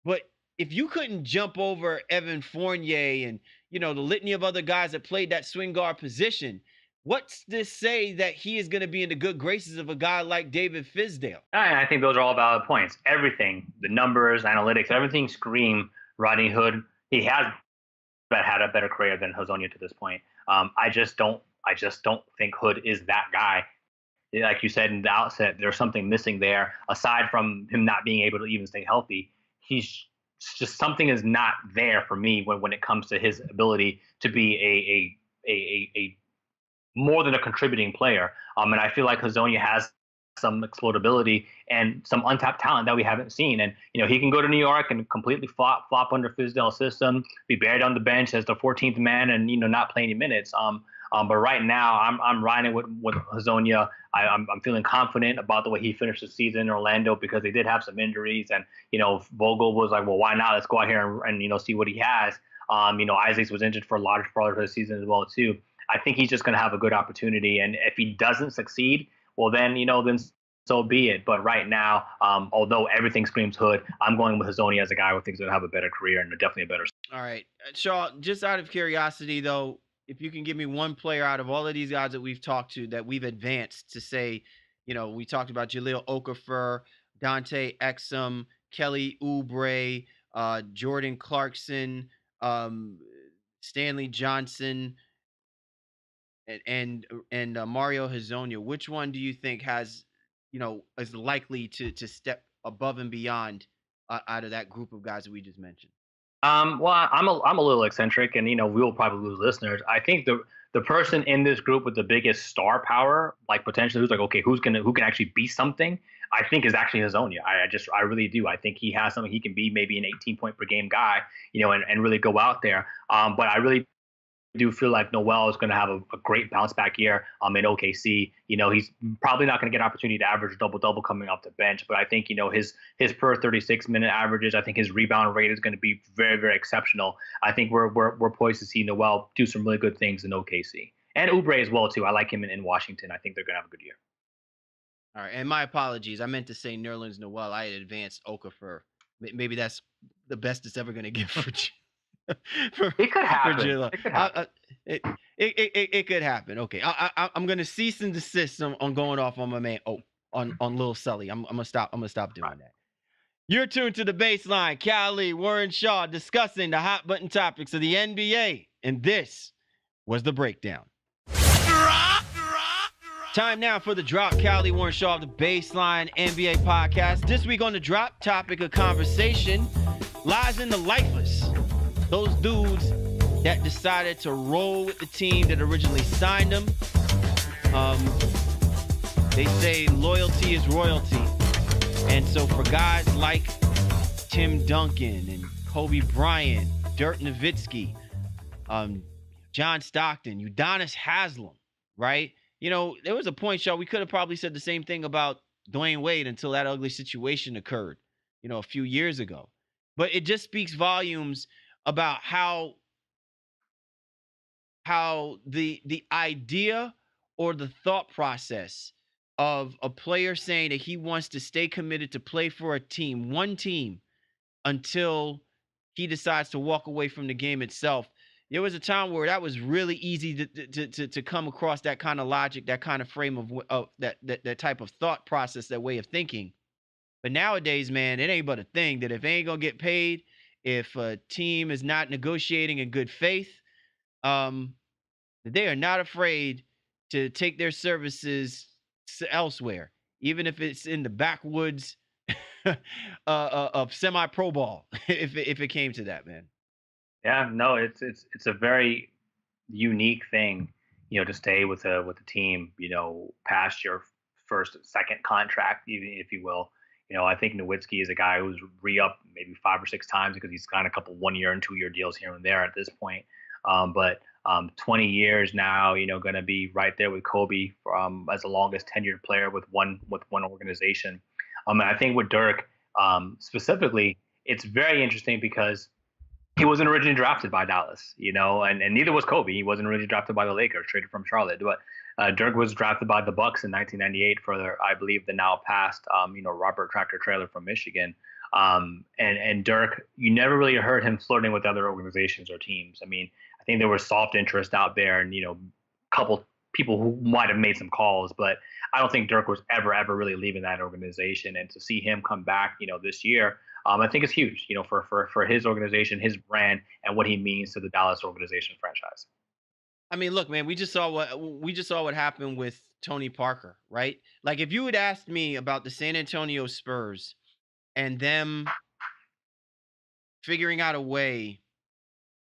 but if you couldn't jump over Evan Fournier and, the litany of other guys that played that swing guard position, what's this say that he is going to be in the good graces of a guy like David Fizdale? And I think those are all valid points. Everything, the numbers, analytics, everything scream Rodney Hood. He has had a better career than Hezonja to this point. I just don't think Hood is that guy. Like you said in the outset, there's something missing there. Aside from him not being able to even stay healthy, he's just something is not there for me when it comes to his ability to be a more than a contributing player. And I feel like Hezonja has some explodability and some untapped talent that we haven't seen. And, he can go to New York and completely flop under Fizdale's system, be buried on the bench as the 14th man and, not play any minutes. But right now I'm riding with Hezonja. I'm feeling confident about the way he finished the season in Orlando because they did have some injuries. And, Vogel was like, well, why not? Let's go out here and see what he has. Isaacs was injured for a large part of the season as well, too. I think he's just going to have a good opportunity. And if he doesn't succeed, well, then so be it. But right now, although everything screams Hood, I'm going with Hezonja as a guy who thinks he'll have a better career and definitely a better. All right. Shaw, just out of curiosity, though, if you can give me one player out of all of these guys that we've talked to that we've advanced to say, we talked about Jahlil Okafor, Dante Exum, Kelly Oubre, Jordan Clarkson, Stanley Johnson, and Mario Hezonja. Which one do you think has, is likely to step above and beyond out of that group of guys that we just mentioned? Well, I'm a little eccentric, and we'll probably lose listeners. I think the person in this group with the biggest star power, like potentially, who's like, okay, who can actually be something? I think is actually Hezonja. I really do. I think he has something. He can be maybe an 18-point per game guy, and really go out there. But I really do feel like Noel is going to have a great bounce back year in OKC. He's probably not going to get an opportunity to average double coming off the bench, but I think his per 36-minute averages. I think his rebound rate is going to be very, very exceptional. I think we're poised to see Noel do some really good things in OKC and Oubre as well too. I like him in Washington. I think they're going to have a good year. All right, and my apologies. I meant to say Nerlens Noel. I had advanced Okafor. Maybe that's the best it's ever going to get for. It could happen. It could happen. Okay, I'm gonna cease and desist on going off on my man. On Lil Sully. I'm gonna stop doing that. You're tuned to the Baseline. Cali, Warren Shaw discussing the hot button topics of the NBA. And this was the breakdown. Time now for the drop. Callie Warren Shaw of the Baseline NBA podcast. This week on the drop, topic of conversation lies in the lifeless. Those dudes that decided to roll with the team that originally signed them. They say loyalty is royalty. And so for guys like Tim Duncan and Kobe Bryant, Dirk Nowitzki, John Stockton, Udonis Haslem, right? You know, there was a point, Shaw, we could have probably said the same thing about Dwayne Wade until that ugly situation occurred, you know, a few years ago. But it just speaks volumes about how the idea or the thought process of a player saying that he wants to stay committed to play for a team, one team, until he decides to walk away from the game itself. There was a time where that was really easy to come across that kind of logic, that kind of frame of that type of thought process, that way of thinking. But nowadays, man, it ain't but a thing that if it ain't gonna get paid, if a team is not negotiating in good faith, they are not afraid to take their services elsewhere, even if it's in the backwoods of semi-pro ball, if it came to that, man. Yeah, no, it's a very unique thing, you know, to stay with a team, you know, past your first, second contract, even if you will. You know, I think Nowitzki is a guy who's re-upped maybe 5 or 6 times because he's got a couple 1-year and 2-year deals here and there at this point. But 20 years now, you know, going to be right there with Kobe as the longest tenured player with one organization. And I think with Dirk specifically, it's very interesting because he wasn't originally drafted by Dallas, you know, and neither was Kobe. He wasn't originally drafted by the Lakers, traded from Charlotte. But Dirk was drafted by the Bucks in 1998 for I believe, the now passed, Robert Tractor Trailer from Michigan. And Dirk, you never really heard him flirting with other organizations or teams. I mean, I think there was soft interest out there, and, you know, a couple people who might have made some calls, but I don't think Dirk was ever really leaving that organization. And to see him come back, you know, this year, I think it's huge, you know, for his organization, his brand, and what he means to the Dallas organization franchise. I mean, look, man, we just saw what happened with Tony Parker, right? Like, if you had asked me about the San Antonio Spurs and them figuring out a way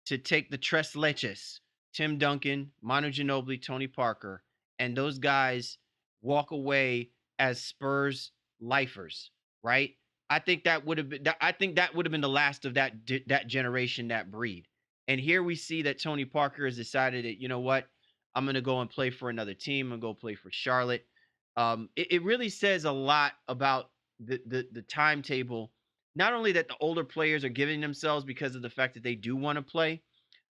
to take the Tres Leches, Tim Duncan, Manu Ginobili, Tony Parker, and those guys walk away as Spurs lifers, right? I think that would have been the last of that generation, that breed. And here we see that Tony Parker has decided that, you know what, I'm going to go and play for another team. I'm going to go play for Charlotte. It really says a lot about the timetable. Not only that the older players are giving themselves because of the fact that they do want to play,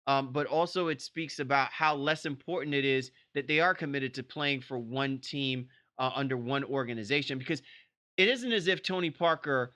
but also it speaks about how less important it is that they are committed to playing for one team under one organization, because it isn't as if Tony Parker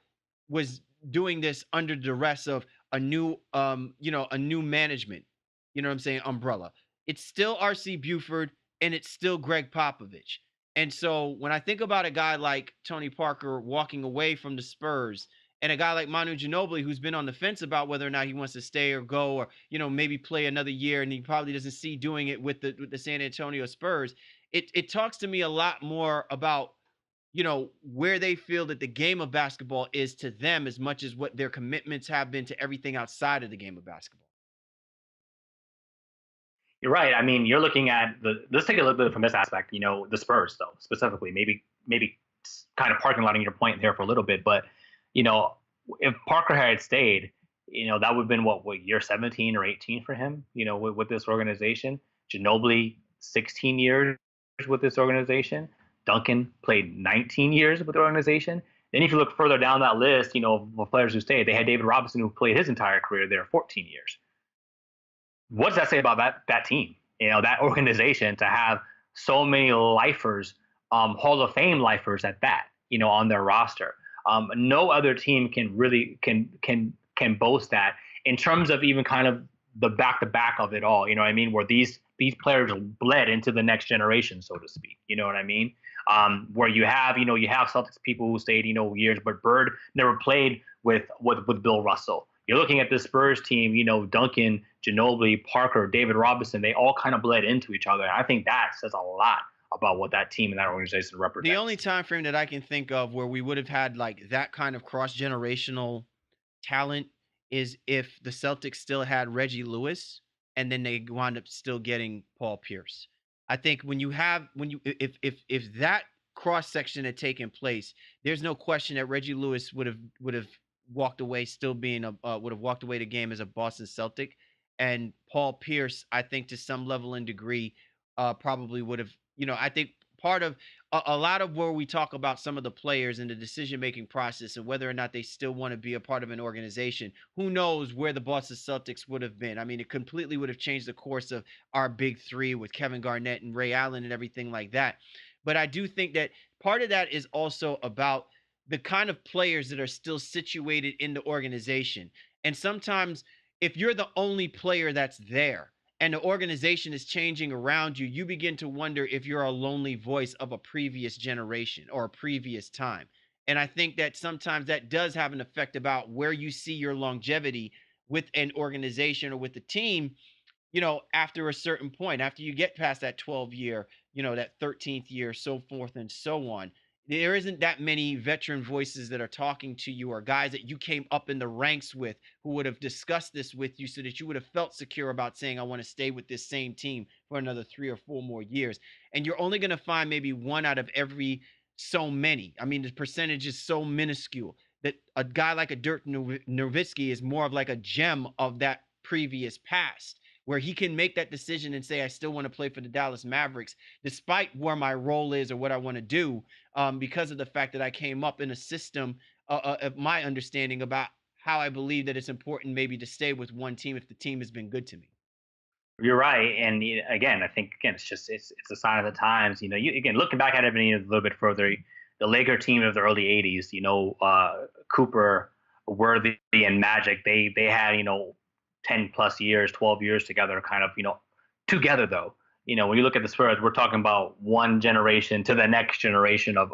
was doing this under duress of a new management, you know what I'm saying, umbrella. It's still R.C. Buford and it's still Greg Popovich. And so when I think about a guy like Tony Parker walking away from the Spurs, and a guy like Manu Ginobili, who's been on the fence about whether or not he wants to stay or go, or, you know, maybe play another year, and he probably doesn't see doing it with the San Antonio Spurs, it talks to me a lot more about, you know, where they feel that the game of basketball is to them as much as what their commitments have been to everything outside of the game of basketball. You're right. I mean, you're looking at let's take a little bit from this aspect, you know, the Spurs, though, specifically, maybe kind of parking lotting your point there for a little bit. But, you know, if Parker had stayed, you know, that would have been what year 17 or 18 for him, you know, with this organization. Ginobili, 16 years with this organization. Duncan played 19 years with the organization. Then if you look further down that list, you know, of players who stayed, they had David Robinson, who played his entire career there, 14 years. What does that say about that team? You know, that organization, to have so many lifers, Hall of Fame lifers at that, you know, on their roster. No other team can really can boast that in terms of even kind of the back of it all. You know what I mean? Where these players bled into the next generation, so to speak. You know what I mean? Where you have Celtics people who stayed, you know, years, but Bird never played with Bill Russell. you're looking at the Spurs team, Duncan, Ginobili, Parker, David Robinson, they all kind of bled into each other. And I think that says a lot about what that team and that organization represents. The only time frame that I can think of where we would have had like that kind of cross-generational talent is if the Celtics still had Reggie Lewis and then they wound up still getting Paul Pierce. I think if that cross section had taken place, there's no question that Reggie Lewis would have walked away still being would have walked away the game as a Boston Celtic, and Paul Pierce, I think to some level and degree, probably would have. I think part of a lot of where we talk about some of the players and the decision making process and whether or not they still want to be a part of an organization, who knows where the Boston Celtics would have been. I mean, it completely would have changed the course of our big three with Kevin Garnett and Ray Allen and everything like that. But I do think that part of that is also about the kind of players that are still situated in the organization. And sometimes if you're the only player that's there and the organization is changing around you, you begin to wonder if you're a lonely voice of a previous generation or a previous time. And I think that sometimes that does have an effect about where you see your longevity with an organization or with the team, after a certain point, after you get past that 12-year, that 13th year, so forth and so on. There isn't that many veteran voices that are talking to you or guys that you came up in the ranks with who would have discussed this with you so that you would have felt secure about saying, I want to stay with this same team for another 3 or 4 more years. And you're only going to find maybe one out of every so many. I mean, the percentage is so minuscule that a guy like a Dirk Nowitzki is more of like a gem of that previous past, where he can make that decision and say, I still want to play for the Dallas Mavericks, despite where my role is or what I want to do, because of the fact that I came up in a system of my understanding about how I believe that it's important maybe to stay with one team if the team has been good to me. You're right, and again, I think it's a sign of the times. Again, looking back at it a little bit further, the Laker team of the early '80s, Cooper, Worthy, and Magic, they had 10 plus years, 12 years together, kind of together though. When you look at the Spurs, we're talking about one generation to the next generation of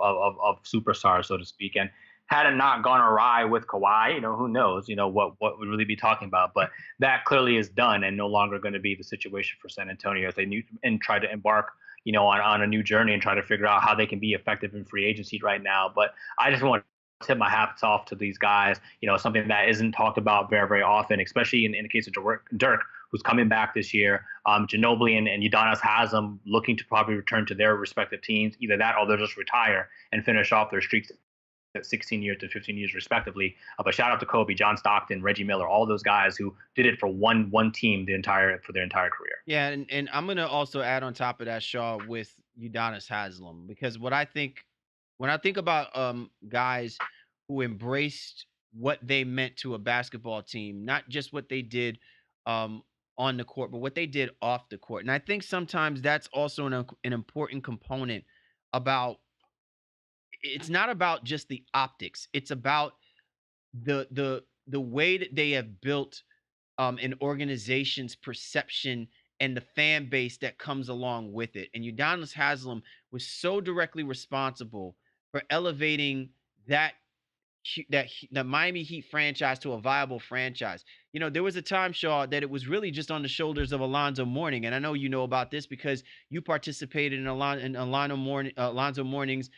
superstars, so to speak, and had it not gone awry with Kawhi, who knows, what we'd really be talking about. But that clearly is done and no longer going to be the situation for San Antonio as they try to embark, on a new journey and try to figure out how they can be effective in free agency right now. But I just want to tip my hats off to these guys, something that isn't talked about very, very often, especially in the case of Dirk, who's coming back this year. Ginobili and Udonis Haslem looking to probably return to their respective teams, either that or they'll just retire and finish off their streaks at 16 years to 15 years respectively. But shout out to Kobe, John Stockton, Reggie Miller, all those guys who did it for one team for their entire career. Yeah, and I'm gonna also add on top of that, Shaw, with Udonis Haslem, because when I think about guys who embraced what they meant to a basketball team, not just what they did on the court, but what they did off the court. And I think sometimes that's also an important component about. It's not about just the optics. It's about the way that they have built an organization's perception and the fan base that comes along with it. And Udonis Haslem was so directly responsible for elevating that the Miami Heat franchise to a viable franchise. There was a time, Shaw, that it was really just on the shoulders of Alonzo Mourning, and I know you know about this because you participated in Alonzo Mourning's,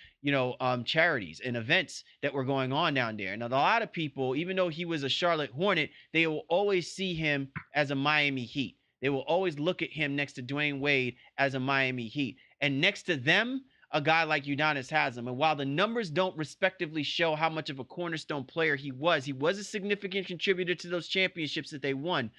charities and events that were going on down there. Now, a lot of people, even though he was a Charlotte Hornet, they will always see him as a Miami Heat. They will always look at him next to Dwayne Wade as a Miami Heat, and next to them, a guy like Udonis Haslem. And while the numbers don't respectively show how much of a cornerstone player he was a significant contributor to those championships that they won.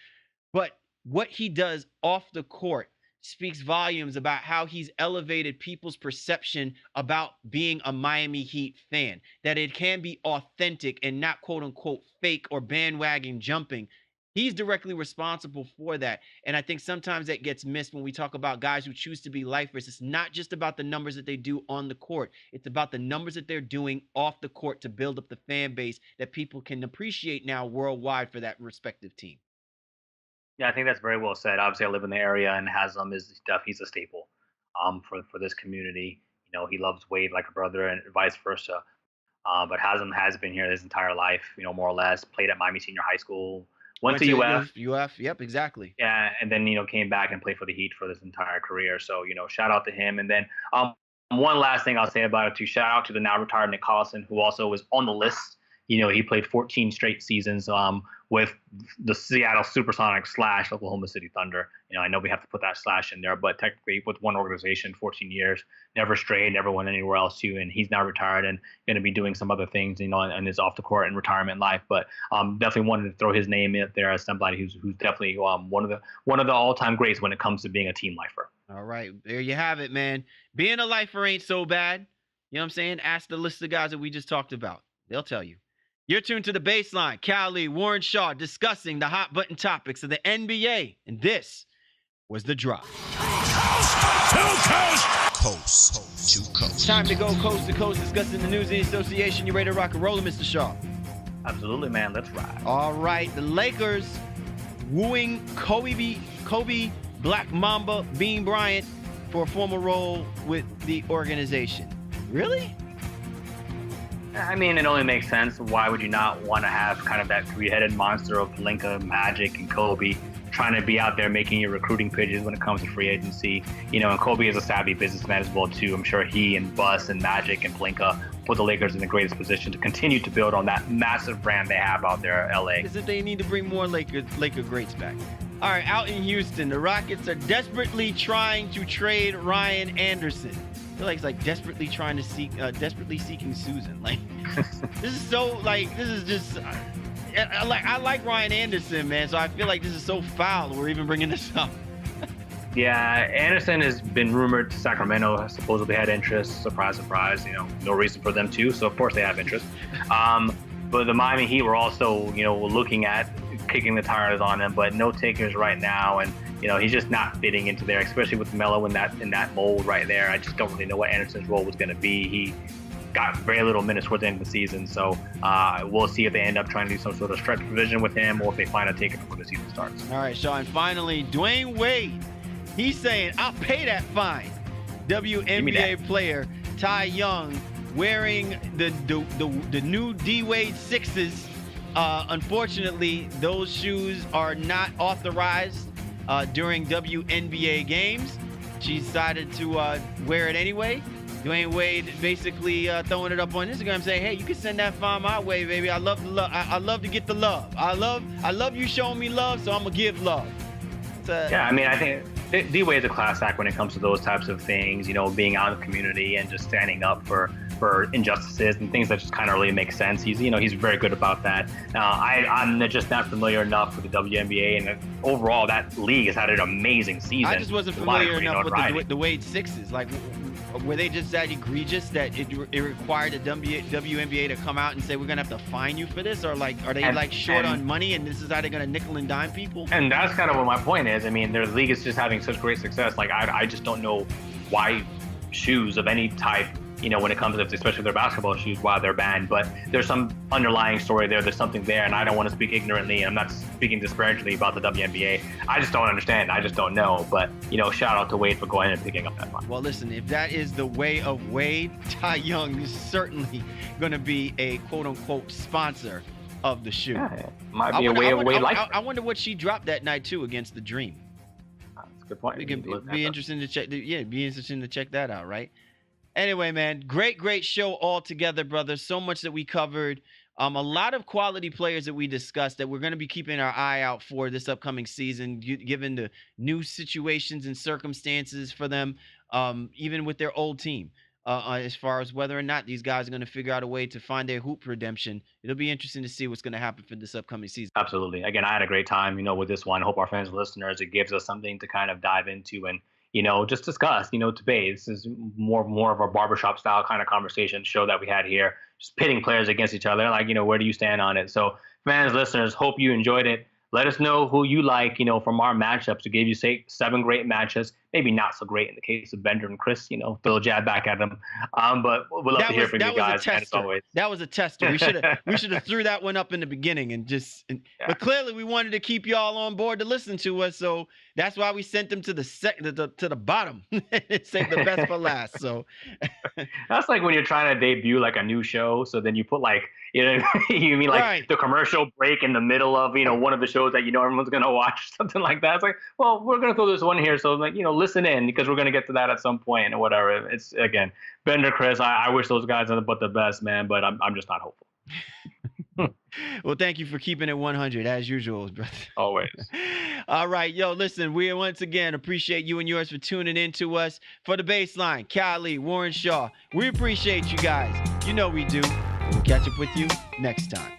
But what he does off the court speaks volumes about how he's elevated people's perception about being a Miami Heat fan, that it can be authentic and not quote unquote fake or bandwagon jumping. He's directly responsible for that. And I think sometimes that gets missed when we talk about guys who choose to be lifers. It's not just about the numbers that they do on the court. It's about the numbers that they're doing off the court to build up the fan base that people can appreciate now worldwide for that respective team. Yeah, I think that's very well said. Obviously, I live in the area, and Haslam he's a staple for this community. He loves Wade like a brother, and vice versa. but has been here his entire life, more or less. Played at Miami Senior High School, went Went to to UF, UF. Yep, exactly. yeah, and then came back and played for the Heat for his entire career. So shout out to him. And then one last thing I'll say about it too. Shout out to the now retired Nick Collison, who also was on the list. He played 14 straight seasons with the Seattle Supersonics / Oklahoma City Thunder. I know we have to put that slash in there, but technically with one organization, 14 years, never strayed, never went anywhere else too. And he's now retired and going to be doing some other things, in his off the court and retirement life. But definitely wanted to throw his name in there as somebody who's definitely one of the all time greats when it comes to being a team lifer. All right, there you have it, man. Being a lifer ain't so bad. You know what I'm saying? Ask the list of guys that we just talked about. They'll tell you. You're tuned to The Baseline. Cal Lee, Warren Shaw discussing the hot button topics of the NBA. And this was The Drop. Coast to coast. Time to go coast to coast discussing the news of the association. You ready to rock and roll, Mr. Shaw? Absolutely, man. Let's ride. All right. The Lakers wooing Kobe Black Mamba Bean Bryant for a formal role with the organization. Really? I mean, it only makes sense. Why would you not want to have kind of that three-headed monster of Pelinka, Magic, and Kobe trying to be out there making your recruiting pitches when it comes to free agency? And Kobe is a savvy businessman as well, too. I'm sure he and Bus and Magic and Pelinka put the Lakers in the greatest position to continue to build on that massive brand they have out there in LA. Is that they need to bring more Laker greats back. All right, out in Houston, the Rockets are desperately trying to trade Ryan Anderson. I feel like it's like desperately seeking Susan. Like, this is so, like, this is just, I like Ryan Anderson, man, so I feel like this is so foul we're even bringing this up. Yeah, Anderson has been rumored to Sacramento, supposedly had interest. Surprise, surprise, no reason for them to, so of course they have interest. But the Miami Heat were also, looking at kicking the tires on him, but no takers right now, and he's just not fitting into there, especially with Melo in that mold right there. I just don't really know what Anderson's role was going to be. He got very little minutes towards the end of the season, so we'll see if they end up trying to do some sort of stretch provision with him, or if they find a taker before the season starts. All right, Sean. Finally, Dwayne Wade. He's saying, "I'll pay that fine." WNBA player Ty Young wearing the new D Wade 6s. Unfortunately, those shoes are not authorized during WNBA games. She decided to wear it anyway. Dwayne Wade basically throwing it up on Instagram, saying, "Hey, you can send that fine my way, baby. I love the love. I love to get the love. I love you showing me love, so I'm gonna give love." Yeah, I mean, I think D-Wade's a class act when it comes to those types of things, being out in the community and just standing up for injustices and things that just kind of really make sense. He's very good about that. I'm just not familiar enough with the WNBA, and overall that league has had an amazing season. I just wasn't familiar enough with the Wade 6s. Like, were they just that egregious that it required the WNBA to come out and say, we're going to have to fine you for this? Or like, are they short on money and this is how they're going to nickel and dime people? And that's kind of what my point is. I mean, their league is just having such great success. Like, I just don't know why shoes of any type, when it comes to, especially their basketball shoes, why they're banned. But there's some underlying story there. There's something there, and I don't want to speak ignorantly. I'm not speaking disparagingly about the WNBA. I just don't understand. I just don't know. But, shout out to Wade for going and picking up that fine. Well, listen, if that is the way of Wade, Ty Young is certainly going to be a quote-unquote sponsor of the shoe. Yeah, it might be a way of Wade life. I wonder what she dropped that night, too, against the Dream. That's a good point. It'd be interesting to check. Yeah, it'd be interesting to check that out, right? Anyway, man, great show all together, brother. So much that we covered. A lot of quality players that we discussed that we're going to be keeping our eye out for this upcoming season, given the new situations and circumstances for them, even with their old team, as far as whether or not these guys are going to figure out a way to find their hoop redemption. It'll be interesting to see what's going to happen for this upcoming season. Absolutely. Again, I had a great time, with this one. I hope our fans and listeners, it gives us something to kind of dive into and just discuss, debate. This is more of a barbershop style kind of conversation show that we had here, just pitting players against each other. Like, where do you stand on it? So fans, listeners, hope you enjoyed it. Let us know who you like, from our matchups. We gave you 7 great matches. maybe not so great in the case of Bender and Chris. Throw a jab back at them. But we'd love to hear from you guys. As always. That was a tester. We should have threw that one up in the beginning but clearly we wanted to keep y'all on board to listen to us, so that's why we sent them to the bottom and saved the best for last. So that's like when you're trying to debut like a new show, so then you put like you mean like right. the commercial break in the middle of one of the shows that everyone's gonna watch, something like that. It's like, well, we're gonna throw this one here, so like listen in because we're gonna get to that at some point or whatever. It's again, Bender, Chris. I wish those guys are but the best, man, but I'm just not hopeful. Well, thank you for keeping it 100 as usual, brother. Always. All right, yo, listen, we once again appreciate you and yours for tuning in to us. For the Baseline, Cali, Warren Shaw, we appreciate you guys. You know we do. We'll catch up with you next time.